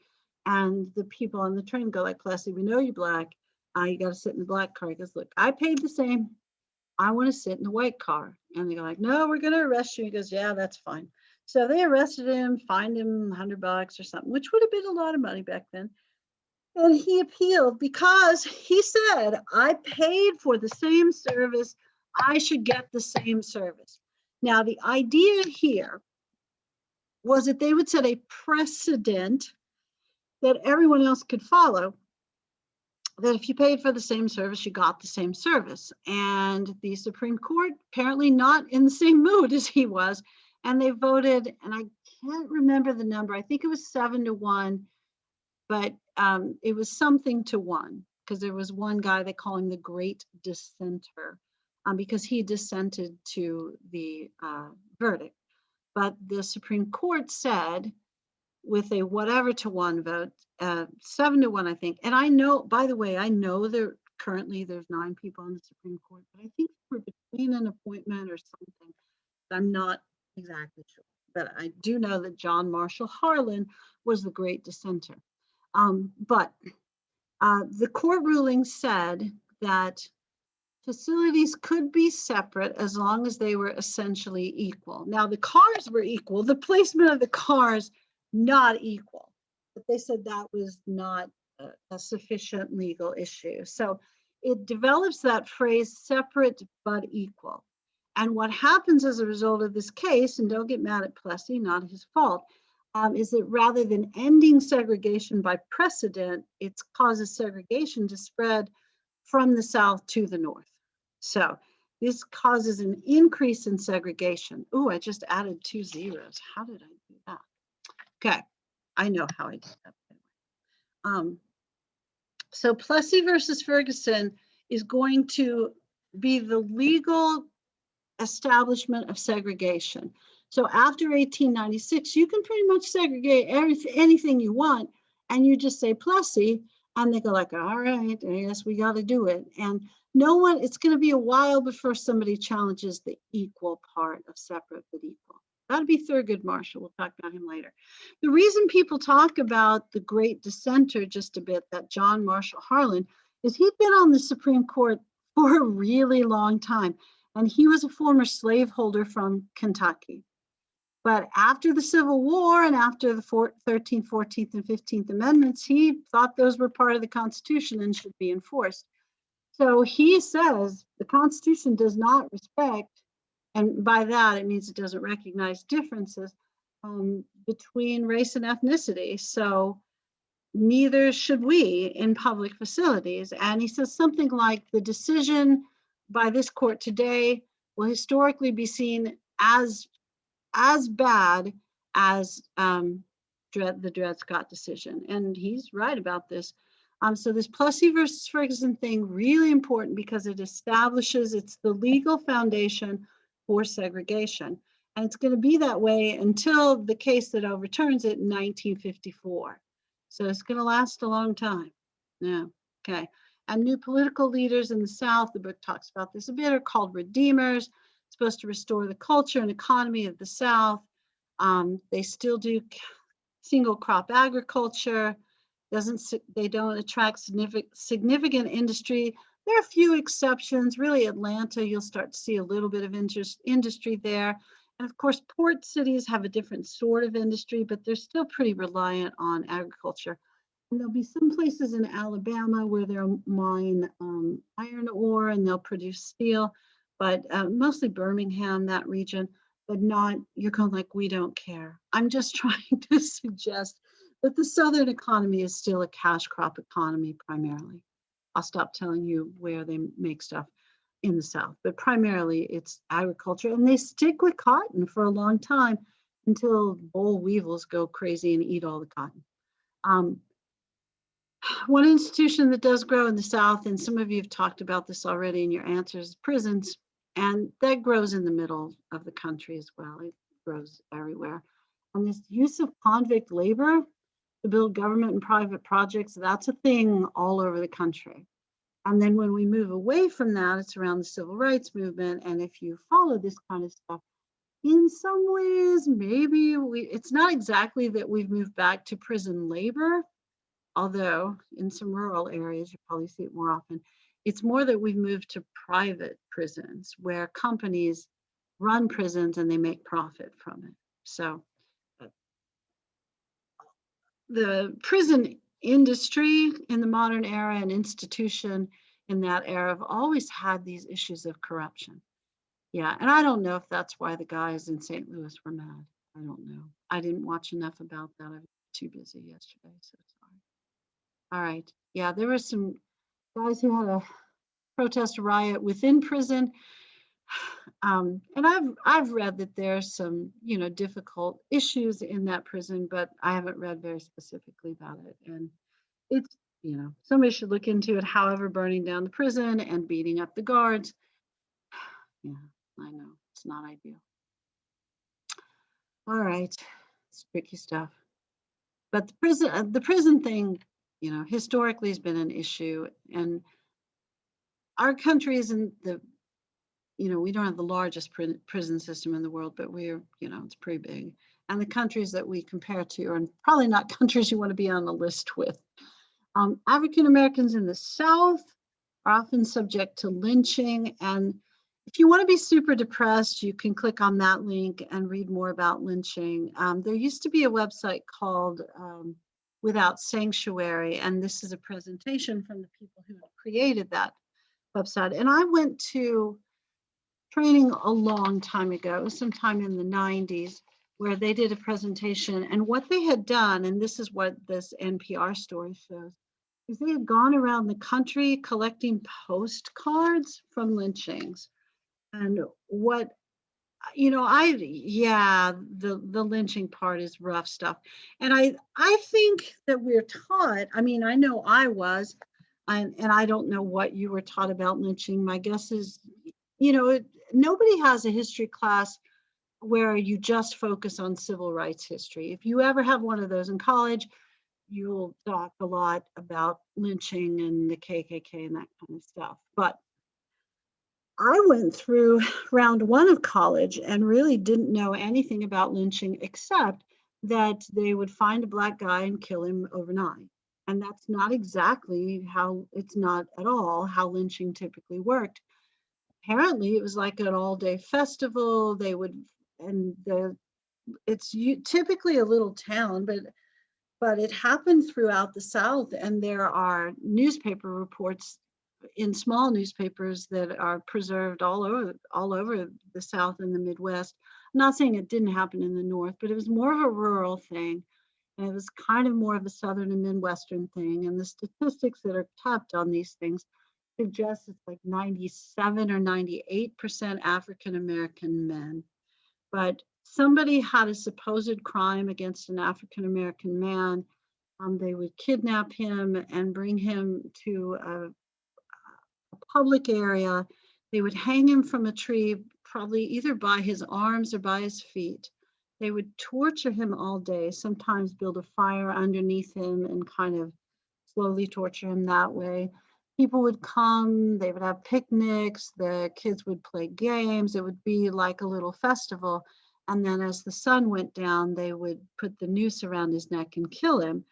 And the people on the train go like, Plessy, we know you're black. You got to sit in the black car. He goes, look, I paid the same. I want to sit in the white car. And they go like, no, we're going to arrest you. He goes, yeah, that's fine. So they arrested him, fined him $100 or something, which would have been a lot of money back then. And he appealed because he said, I paid for the same service. I should get the same service. Now, the idea here was that they would set a precedent that everyone else could follow, that if you paid for the same service, you got the same service. And the Supreme Court, apparently not in the same mood as he was, and they voted, and I can't remember the number, I think it was 7-1, but it was something to 1, because there was one guy, they call him the Great Dissenter, because he dissented to the verdict. But the Supreme Court said, with a whatever to 1 vote, 7-1, I think. And I know, by the way, I know there currently there's 9 people on the Supreme Court, but I think we're between an appointment or something. I'm not exactly sure, but I do know that John Marshall Harlan was the Great Dissenter. But the court ruling said that facilities could be separate as long as they were essentially equal. Now, the cars were equal, the placement of the cars not equal, but they said that was not a sufficient legal issue. So it develops that phrase, separate but equal. And what happens as a result of this case, and don't get mad at Plessy, not his fault, is that rather than ending segregation by precedent, it causes segregation to spread from the South to the North. So this causes an increase in segregation. Oh, I just added 2 zeros. How did I do that? Okay, I know how I did that. So Plessy versus Ferguson is going to be the legal establishment of segregation. So after 1896, you can pretty much segregate anything you want, and you just say Plessy, and they go like, all right, yes, we got to do it. And no one, it's going to be a while before somebody challenges the equal part of separate but equal. That'd be Thurgood Marshall. We'll talk about him later. The reason people talk about the Great Dissenter just a bit, that John Marshall Harlan, is he'd been on the Supreme Court for a really long time. And he was a former slaveholder from Kentucky. But after the Civil War and after the 13th, 14th, and 15th Amendments, he thought those were part of the Constitution and should be enforced. So he says the Constitution does not respect, and by that it means it doesn't recognize differences between race and ethnicity. So neither should we in public facilities. And he says something like the decision by this court today will historically be seen as bad as the Dred Scott decision. And he's right about this. So this Plessy versus Ferguson thing, really important because it establishes, it's the legal foundation for segregation. And it's going to be that way until the case that overturns it in 1954. So it's going to last a long time. Yeah. Okay. And new political leaders in the South, the book talks about this a bit, are called redeemers, supposed to restore the culture and economy of the South. They still do single crop agriculture. They don't attract significant industry. There are a few exceptions. Really, Atlanta, you'll start to see a little bit of industry there. And of course, port cities have a different sort of industry, but they're still pretty reliant on agriculture. And there'll be some places in Alabama where they'll mine iron ore and they'll produce steel, but mostly Birmingham, that region, but not, you're going like, we don't care. I'm just trying to suggest that the Southern economy is still a cash crop economy primarily. I'll stop telling you where they make stuff in the South, but primarily it's agriculture, and they stick with cotton for a long time until boll weevils go crazy and eat all the cotton. One institution that does grow in the South, and some of you have talked about this already in your answers, is prisons, and that grows in the middle of the country as well. It grows everywhere. And this use of convict labor to build government and private projects, that's a thing all over the country. And then when we move away from that, it's around the civil rights movement. And if you follow this kind of stuff, in some ways, maybe it's not exactly that we've moved back to prison labor, although in some rural areas, you probably see it more often. It's more that we've moved to private prisons where companies run prisons and they make profit from it. So the prison industry in the modern era and institution in that era have always had these issues of corruption. Yeah, and I don't know if that's why the guys in St. Louis were mad. I don't know. I didn't watch enough about that. I was too busy yesterday, so sorry. All right. Yeah, there were some guys who had a protest riot within prison. And I've read that there's some, difficult issues in that prison, but I haven't read very specifically about it. And it's, somebody should look into it. However, burning down the prison and beating up the guards, yeah, I know it's not ideal. All right, it's tricky stuff. But the prison thing, historically has been an issue, and our country isn't we don't have the largest prison system in the world, but we're, it's pretty big. And the countries that we compare to are probably not countries you want to be on the list with. African Americans in the South are often subject to lynching. And if you want to be super depressed, you can click on that link and read more about lynching. There used to be a website called Without Sanctuary, and this is a presentation from the people who created that website. And I went to training a long time ago, sometime in the 90s, where they did a presentation, and what they had done, and this is what this NPR story shows, is they had gone around the country collecting postcards from lynchings. And what, the lynching part is rough stuff. And I think that we're taught, I know I was, and I don't know what you were taught about lynching. My guess is, nobody has a history class where you just focus on civil rights history. If you ever have one of those in college, you'll talk a lot about lynching and the KKK and that kind of stuff. But I went through round one of college and really didn't know anything about lynching except that they would find a Black guy and kill him overnight. And that's not exactly it's not at all how lynching typically worked. Apparently it was like an all-day festival. It's typically a little town, but it happened throughout the South, and there are newspaper reports in small newspapers that are preserved all over the South and the Midwest. I'm not saying it didn't happen in the North, but it was more of a rural thing, and it was kind of more of a Southern and Midwestern thing. And the statistics that are kept on these things suggest it's like 97 or 98% African American men. But somebody had a supposed crime against an African American man. They would kidnap him and bring him to a public area. They would hang him from a tree probably either by his arms or by his feet. They would torture him all day, sometimes build a fire underneath him and kind of slowly torture him that way. People would come, they would have picnics, the kids would play games. It would be like a little festival. And then as the sun went down, they would put the noose around his neck and kill him.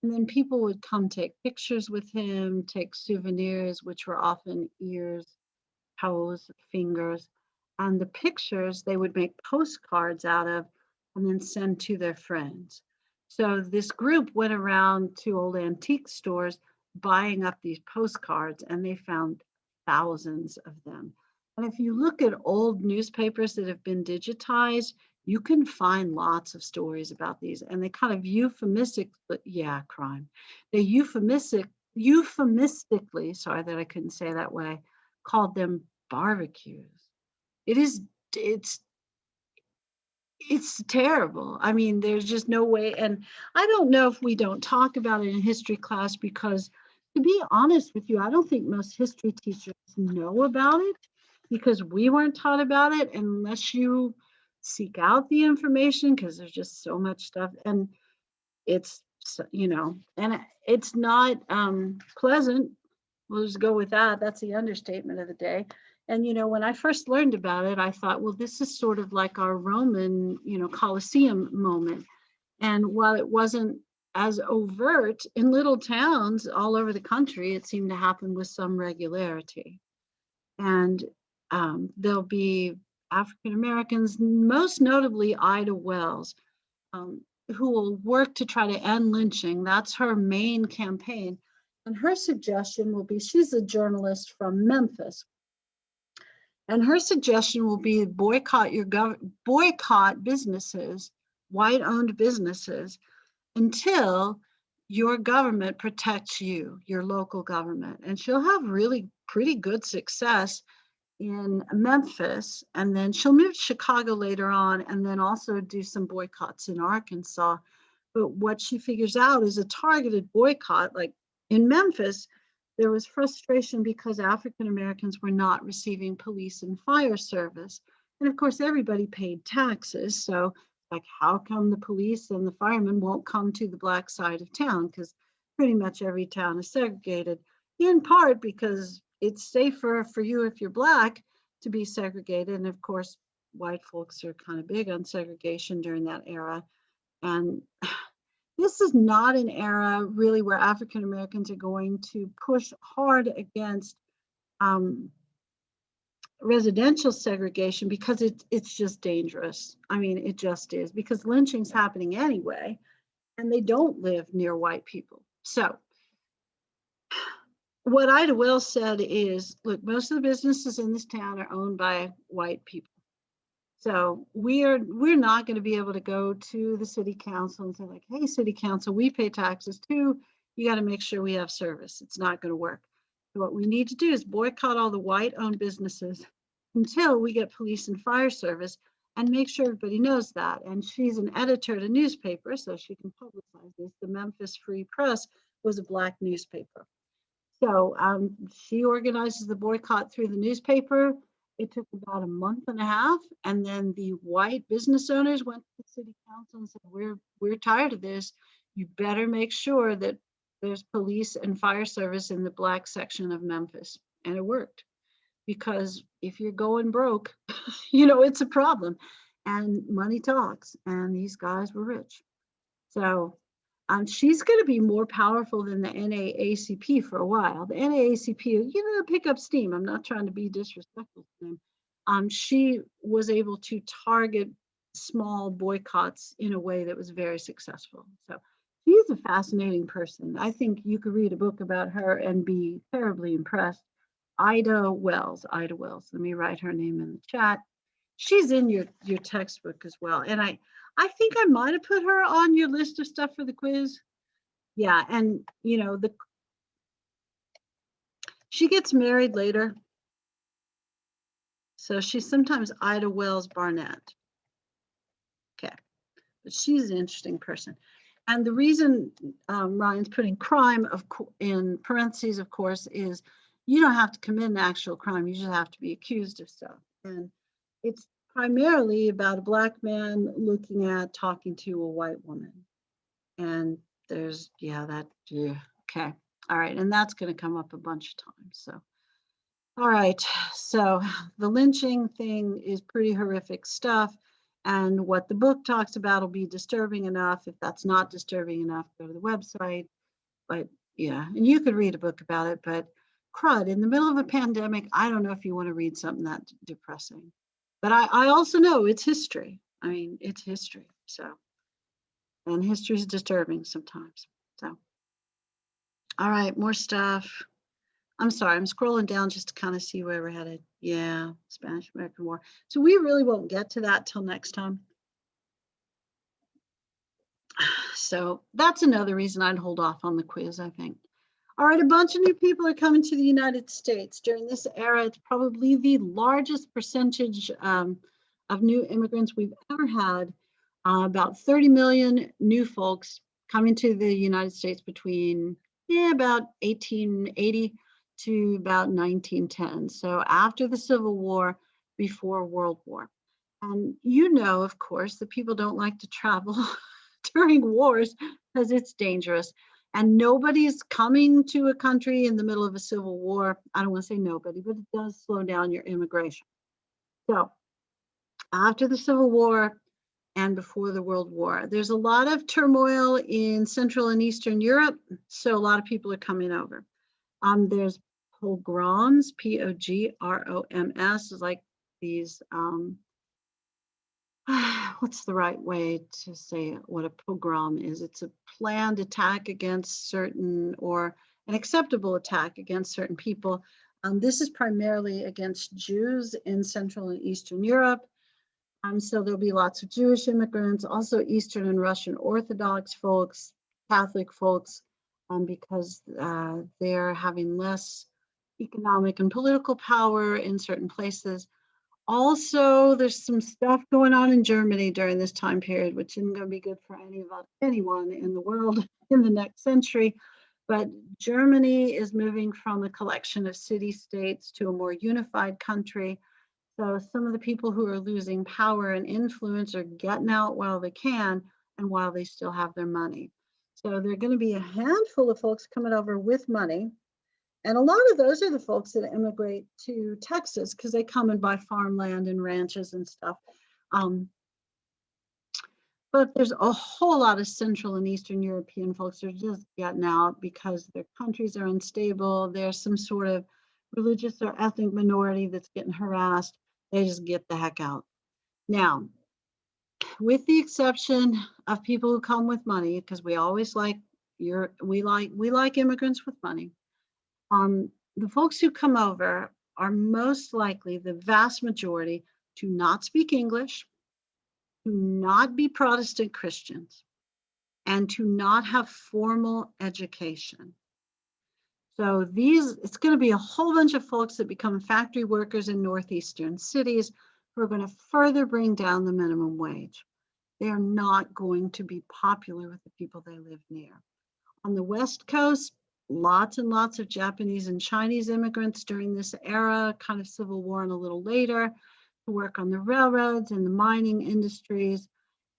And then people would come take pictures with him, take souvenirs, which were often ears, toes, fingers. And the pictures they would make postcards out of and then send to their friends. So this group went around to old antique stores buying up these postcards, and they found thousands of them. And if you look at old newspapers that have been digitized, you can find lots of stories about these. And they kind of crime. They euphemistically, sorry that I couldn't say that way, called them barbecues. It's terrible. I mean, there's just no way. And I don't know if we don't talk about it in history class because, to be honest with you, I don't think most history teachers know about it because we weren't taught about it unless you seek out the information, because there's just so much stuff. And it's, and it's not pleasant. We'll just go with that. That's the understatement of the day. And, when I first learned about it, I thought, well, this is sort of like our Roman, Colosseum moment. And while it wasn't as overt in little towns all over the country, it seemed to happen with some regularity. And there'll be African Americans, most notably Ida Wells, who will work to try to end lynching. That's her main campaign. And her suggestion will be, she's a journalist from Memphis. And her suggestion will be boycott businesses, white-owned businesses, until your government protects you, your local government. And she'll have really pretty good success in Memphis, and then she'll move to Chicago later on, and then also do some boycotts in Arkansas. But what she figures out is a targeted boycott. Like in Memphis, there was frustration because African Americans were not receiving police and fire service. And of course, everybody paid taxes. So like, how come the police and the firemen won't come to the Black side of town? Because pretty much every town is segregated, in part because it's safer for you if you're Black to be segregated. And of course, white folks are kind of big on segregation during that era. And this is not an era really where African Americans are going to push hard against residential segregation, because it's just dangerous. I mean, it just is, because lynching's happening anyway, and they don't live near white people. So what Ida Wells said is, look, most of the businesses in this town are owned by white people. So we're not going to be able to go to the city council and say like, hey, city council, we pay taxes too. You got to make sure we have service. It's not going to work. So what we need to do is boycott all the white-owned businesses until we get police and fire service, and make sure everybody knows that. And she's an editor at a newspaper, so she can publicize this. The Memphis Free Press was a Black newspaper. So she organizes the boycott through the newspaper. It took about a month and a half, and then the white business owners went to the city council and said, we're tired of this. You better make sure that there's police and fire service in the Black section of Memphis. And it worked, because if you're going broke, it's a problem. And money talks, and these guys were rich. So she's going to be more powerful than the NAACP for a while. The NAACP, pick up steam. I'm not trying to be disrespectful to them. She was able to target small boycotts in a way that was very successful. So she's a fascinating person. I think you could read a book about her and be terribly impressed. Ida Wells. Let me write her name in the chat. She's in your textbook as well. And I think I might have put her on your list of stuff for the quiz. Yeah, and she gets married later. So she's sometimes Ida Wells Barnett. Okay, but she's an interesting person. And the reason Ryan's putting crime in parentheses, of course, is you don't have to commit an actual crime. You just have to be accused of stuff. And It's primarily about a Black man looking at talking to a white woman. And there's, yeah, okay. All right. And that's going to come up a bunch of times. So, all right. So the lynching thing is pretty horrific stuff. And what the book talks about will be disturbing enough. If that's not disturbing enough, go to the website. But yeah, and you could read a book about it, but crud, in the middle of a pandemic, I don't know if you want to read something that depressing. But I also know it's history. I mean, it's history. So, and history is disturbing sometimes. So, all right, more stuff. I'm sorry, I'm scrolling down just to kind of see where we're headed. Yeah, Spanish American War. So we really won't get to that till next time. So that's another reason I'd hold off on the quiz, I think. All right, a bunch of new people are coming to the United States. During this era, it's probably the largest percentage of new immigrants we've ever had. About 30 million new folks coming to the United States between about 1880 to about 1910. So after the Civil War, before World War. And you know, of course, that people don't like to travel during wars because it's dangerous. And nobody's coming to a country in the middle of a civil war. I don't want to say nobody, but it does slow down your immigration. So after the Civil War and before the World War, there's a lot of turmoil in Central and Eastern Europe. So a lot of people are coming over. There's pogroms, Pogroms, is like these what's the right way to say what a pogrom is? It's a planned attack against certain, or an acceptable attack against certain people. This is primarily against Jews in Central and Eastern Europe. So there'll be lots of Jewish immigrants, also Eastern and Russian Orthodox folks, Catholic folks, because they're having less economic and political power in certain places. Also, there's some stuff going on in Germany during this time period, which isn't going to be good for anyone in the world in the next century. But Germany is moving from a collection of city-states to a more unified country. So some of the people who are losing power and influence are getting out while they can and while they still have their money. So there are going to be a handful of folks coming over with money. And a lot of those are the folks that immigrate to Texas because they come and buy farmland and ranches and stuff. But there's a whole lot of Central and Eastern European folks that are just getting out because their countries are unstable. There's some sort of religious or ethnic minority that's getting harassed. They just get the heck out. Now, with the exception of people who come with money, because we always we like immigrants with money. The folks who come over are most likely, the vast majority, to not speak English, to not be Protestant Christians, and to not have formal education. So it's going to be a whole bunch of folks that become factory workers in northeastern cities who are going to further bring down the minimum wage. They are not going to be popular with the people they live near. On the West Coast, lots and lots of Japanese and Chinese immigrants during this era, kind of Civil War and a little later, to work on the railroads and the mining industries.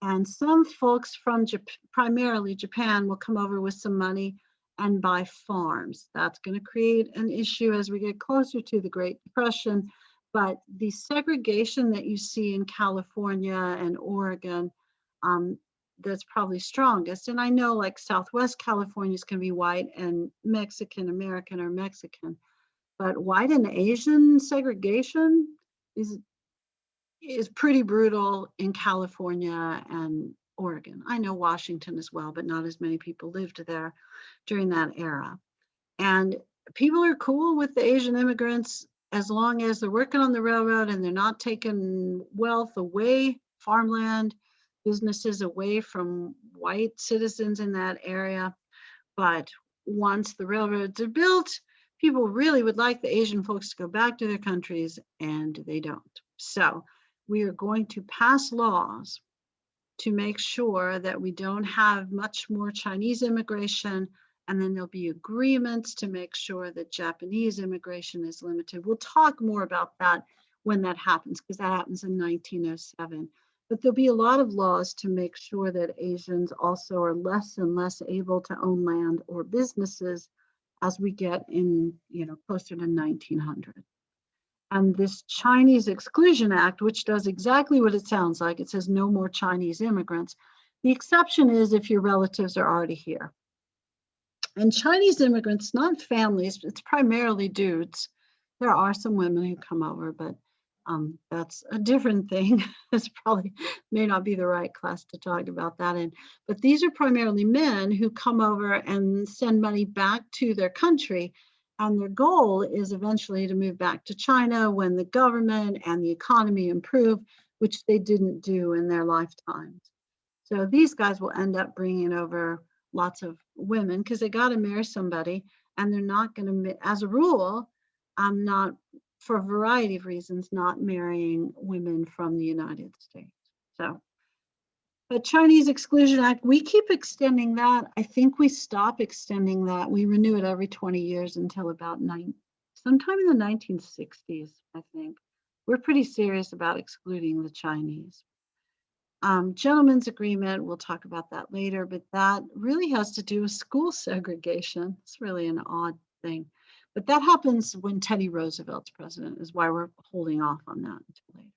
And some folks from primarily Japan will come over with some money and buy farms. That's going to create an issue as we get closer to the Great Depression. But the segregation that you see in California and Oregon, that's probably strongest. And I know like Southwest California is going to be white and Mexican American or Mexican, but white and Asian segregation is pretty brutal in California and Oregon. I know Washington as well, but not as many people lived there during that era. And people are cool with the Asian immigrants as long as they're working on the railroad and they're not taking wealth away, farmland, businesses away from white citizens in that area. But once the railroads are built, people really would like the Asian folks to go back to their countries, and they don't. So we are going to pass laws to make sure that we don't have much more Chinese immigration, and then there'll be agreements to make sure that Japanese immigration is limited. We'll talk more about that when that happens, because that happens in 1907. But there'll be a lot of laws to make sure that Asians also are less and less able to own land or businesses as we get in, closer to 1900. And this Chinese Exclusion Act, which does exactly what it sounds like, it says no more Chinese immigrants. The exception is if your relatives are already here. And Chinese immigrants, not families, it's primarily dudes. There are some women who come over, but that's a different thing. This probably may not be the right class to talk about that in. But these are primarily men who come over and send money back to their country. And their goal is eventually to move back to China when the government and the economy improve, which they didn't do in their lifetimes. So these guys will end up bringing over lots of women because they got to marry somebody, and they're not going to, as a rule, I'm not, for a variety of reasons, not marrying women from the United States. So, but Chinese Exclusion Act, we keep extending that. I think we stop extending that. We renew it every 20 years until about sometime in the 1960s, I think. We're pretty serious about excluding the Chinese. Gentlemen's agreement, we'll talk about that later, but that really has to do with school segregation. It's really an odd thing. But that happens when Teddy Roosevelt's president, is why we're holding off on that until later.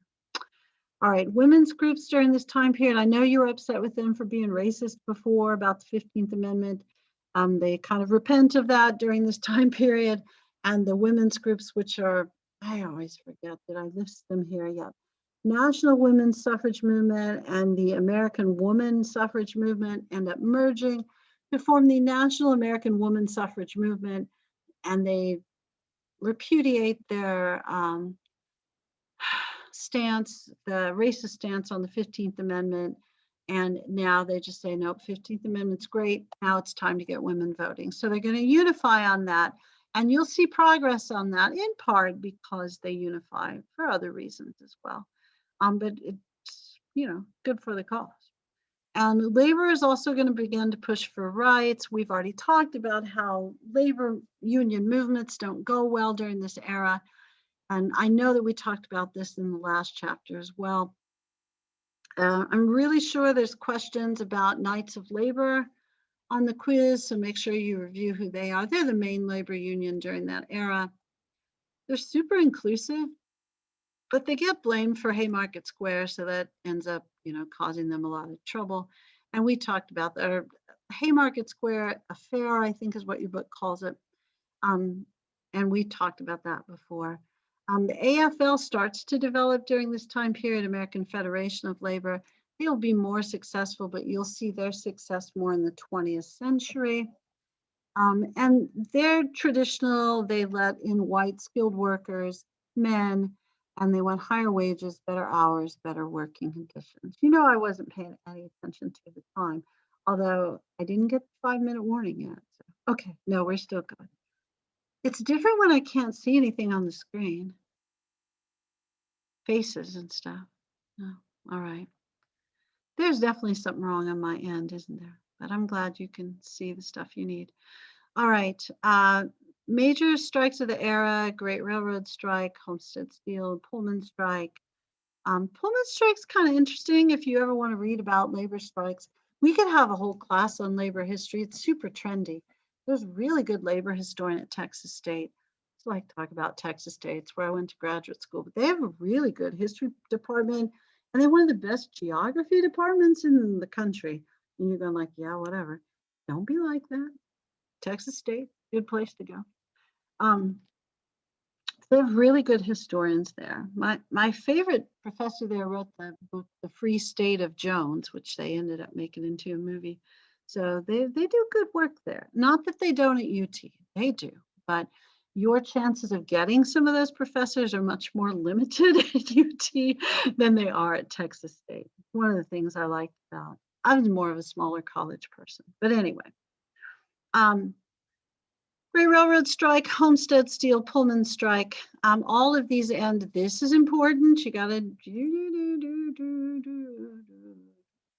All right, women's groups during this time period. I know you were upset with them for being racist before about the 15th Amendment. They kind of repent of that during this time period. And the women's groups, which are, I always forget, did I list them here yet? National Women's Suffrage Movement and the American Woman Suffrage Movement end up merging to form the National American Woman Suffrage Movement, and they repudiate their stance, the racist stance on the 15th Amendment, and now they just say, nope, 15th Amendment's great, now it's time to get women voting. So they're going to unify on that, and you'll see progress on that, in part because they unify for other reasons as well. But it's, good for the cause. And labor is also going to begin to push for rights. We've already talked about how labor union movements don't go well during this era. And I know that we talked about this in the last chapter as well. I'm really sure there's questions about Knights of Labor on the quiz, so make sure you review who they are. They're the main labor union during that era. They're super inclusive, but they get blamed for Haymarket Square, so that ends up, causing them a lot of trouble. And we talked about that. Haymarket Square affair, I think is what your book calls it. And we talked about that before. The AFL starts to develop during this time period, American Federation of Labor. They'll be more successful, but you'll see their success more in the 20th century. And they're traditional, they let in white skilled workers, men, and they want higher wages, better hours, better working conditions. I wasn't paying any attention to the time, although I didn't get the 5-minute warning yet. So, okay, no, we're still good. It's different when I can't see anything on the screen. Faces and stuff. No, all right. There's definitely something wrong on my end, isn't there? But I'm glad you can see the stuff you need. All right. Major strikes of the era: Great Railroad Strike, Homestead Steel, Pullman Strike. Pullman Strike's kind of interesting if you ever want to read about labor strikes. We could have a whole class on labor history. It's super trendy. There's a really good labor historian at Texas State. I like to talk about Texas State. It's where I went to graduate school, but they have a really good history department, and they're one of the best geography departments in the country. And you're going like, yeah, whatever. Don't be like that. Texas State, good place to go. They have really good historians there. My favorite professor there wrote the book, The Free State of Jones, which they ended up making into a movie. So they do good work there. Not that they don't at UT, they do, but your chances of getting some of those professors are much more limited at UT than they are at Texas State. One of the things I liked about, I was more of a smaller college person, but anyway. Great Railroad Strike, Homestead Steel, Pullman Strike, all of these end. This is important. You got to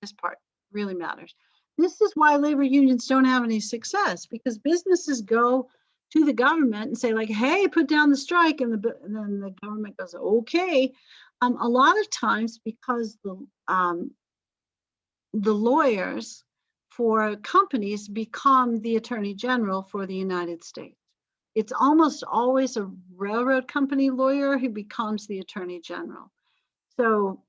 this part really matters. This is why labor unions don't have any success, because businesses go to the government and say like, hey, put down the strike, and then the government goes, okay. A lot of times because the lawyers for companies become the attorney general for the United States. It's almost always a railroad company lawyer who becomes the attorney general. So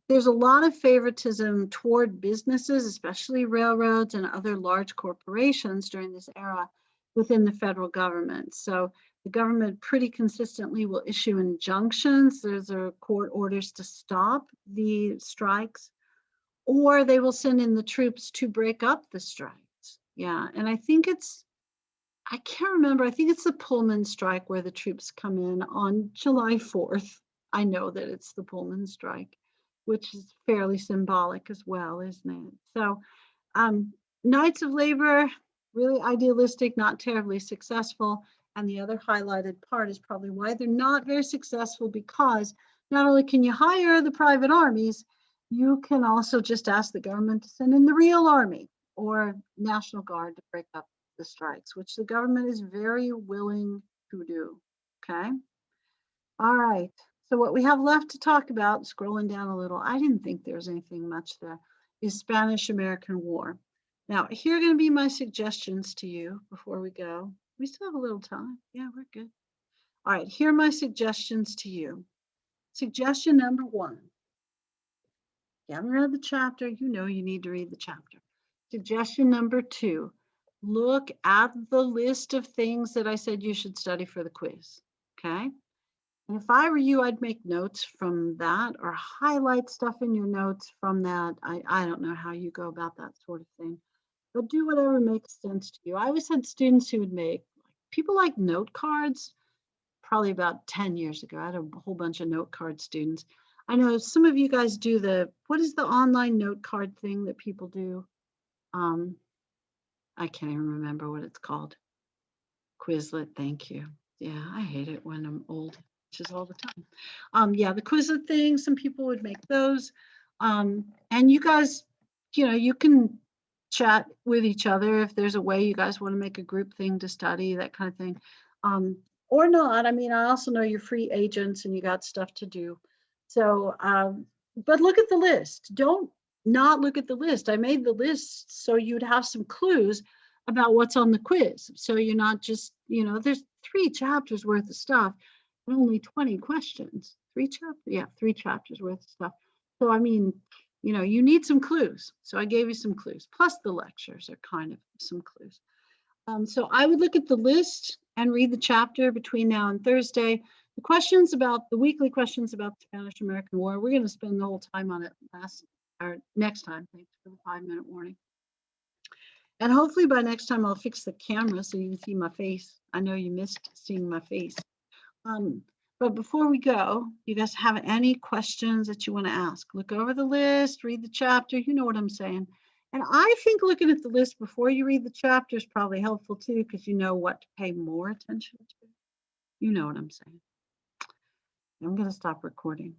there's a lot of favoritism toward businesses, especially railroads and other large corporations during this era within the federal government. So the government pretty consistently will issue injunctions. There's court orders to stop the strikes, or they will send in the troops to break up the strikes. Yeah, and I can't remember, I think it's the Pullman strike where the troops come in on July 4th. I know that it's the Pullman strike, which is fairly symbolic as well, isn't it? So Knights of Labor, really idealistic, not terribly successful. And the other highlighted part is probably why they're not very successful, because not only can you hire the private armies, you can also just ask the government to send in the real army or National Guard to break up the strikes, which the government is very willing to do. Okay. All right. So what we have left to talk about, scrolling down a little, I didn't think there was anything much there, is Spanish-American War. Now, here are going to be my suggestions to you before we go. We still have a little time. Yeah, we're good. All right, here are my suggestions to you. Suggestion number 1. If you haven't read the chapter, you know you need to read the chapter. Suggestion number 2, look at the list of things that I said you should study for the quiz, okay? And if I were you, I'd make notes from that or highlight stuff in your notes from that. I don't know how you go about that sort of thing, but do whatever makes sense to you. I always had students who would make, people like note cards. Probably about 10 years ago, I had a whole bunch of note card students. I know some of you guys do what is the online note card thing that people do? I can't even remember what it's called. Quizlet, thank you. Yeah, I hate it when I'm old, which is all the time. Yeah, the Quizlet thing, some people would make those. And you guys, you can chat with each other if there's a way you guys want to make a group thing to study, that kind of thing. Or not. I mean, I also know you're free agents and you got stuff to do. So, but look at the list. Don't not look at the list. I made the list so you'd have some clues about what's on the quiz. So you're not just, there's 3 chapters worth of stuff and only 20 questions. 3 chapters? Yeah, 3 chapters worth of stuff. So, I mean, you need some clues. So I gave you some clues. Plus the lectures are kind of some clues. So I would look at the list and read the chapter between now and Thursday. The weekly questions about the Spanish-American War, we're going to spend the whole time on it next time. Thanks for the 5-minute warning. And hopefully by next time I'll fix the camera so you can see my face. I know you missed seeing my face. But before we go, you guys have any questions that you want to ask? Look over the list, read the chapter, you know what I'm saying. And I think looking at the list before you read the chapter is probably helpful too, because you know what to pay more attention to. You know what I'm saying. I'm going to stop recording.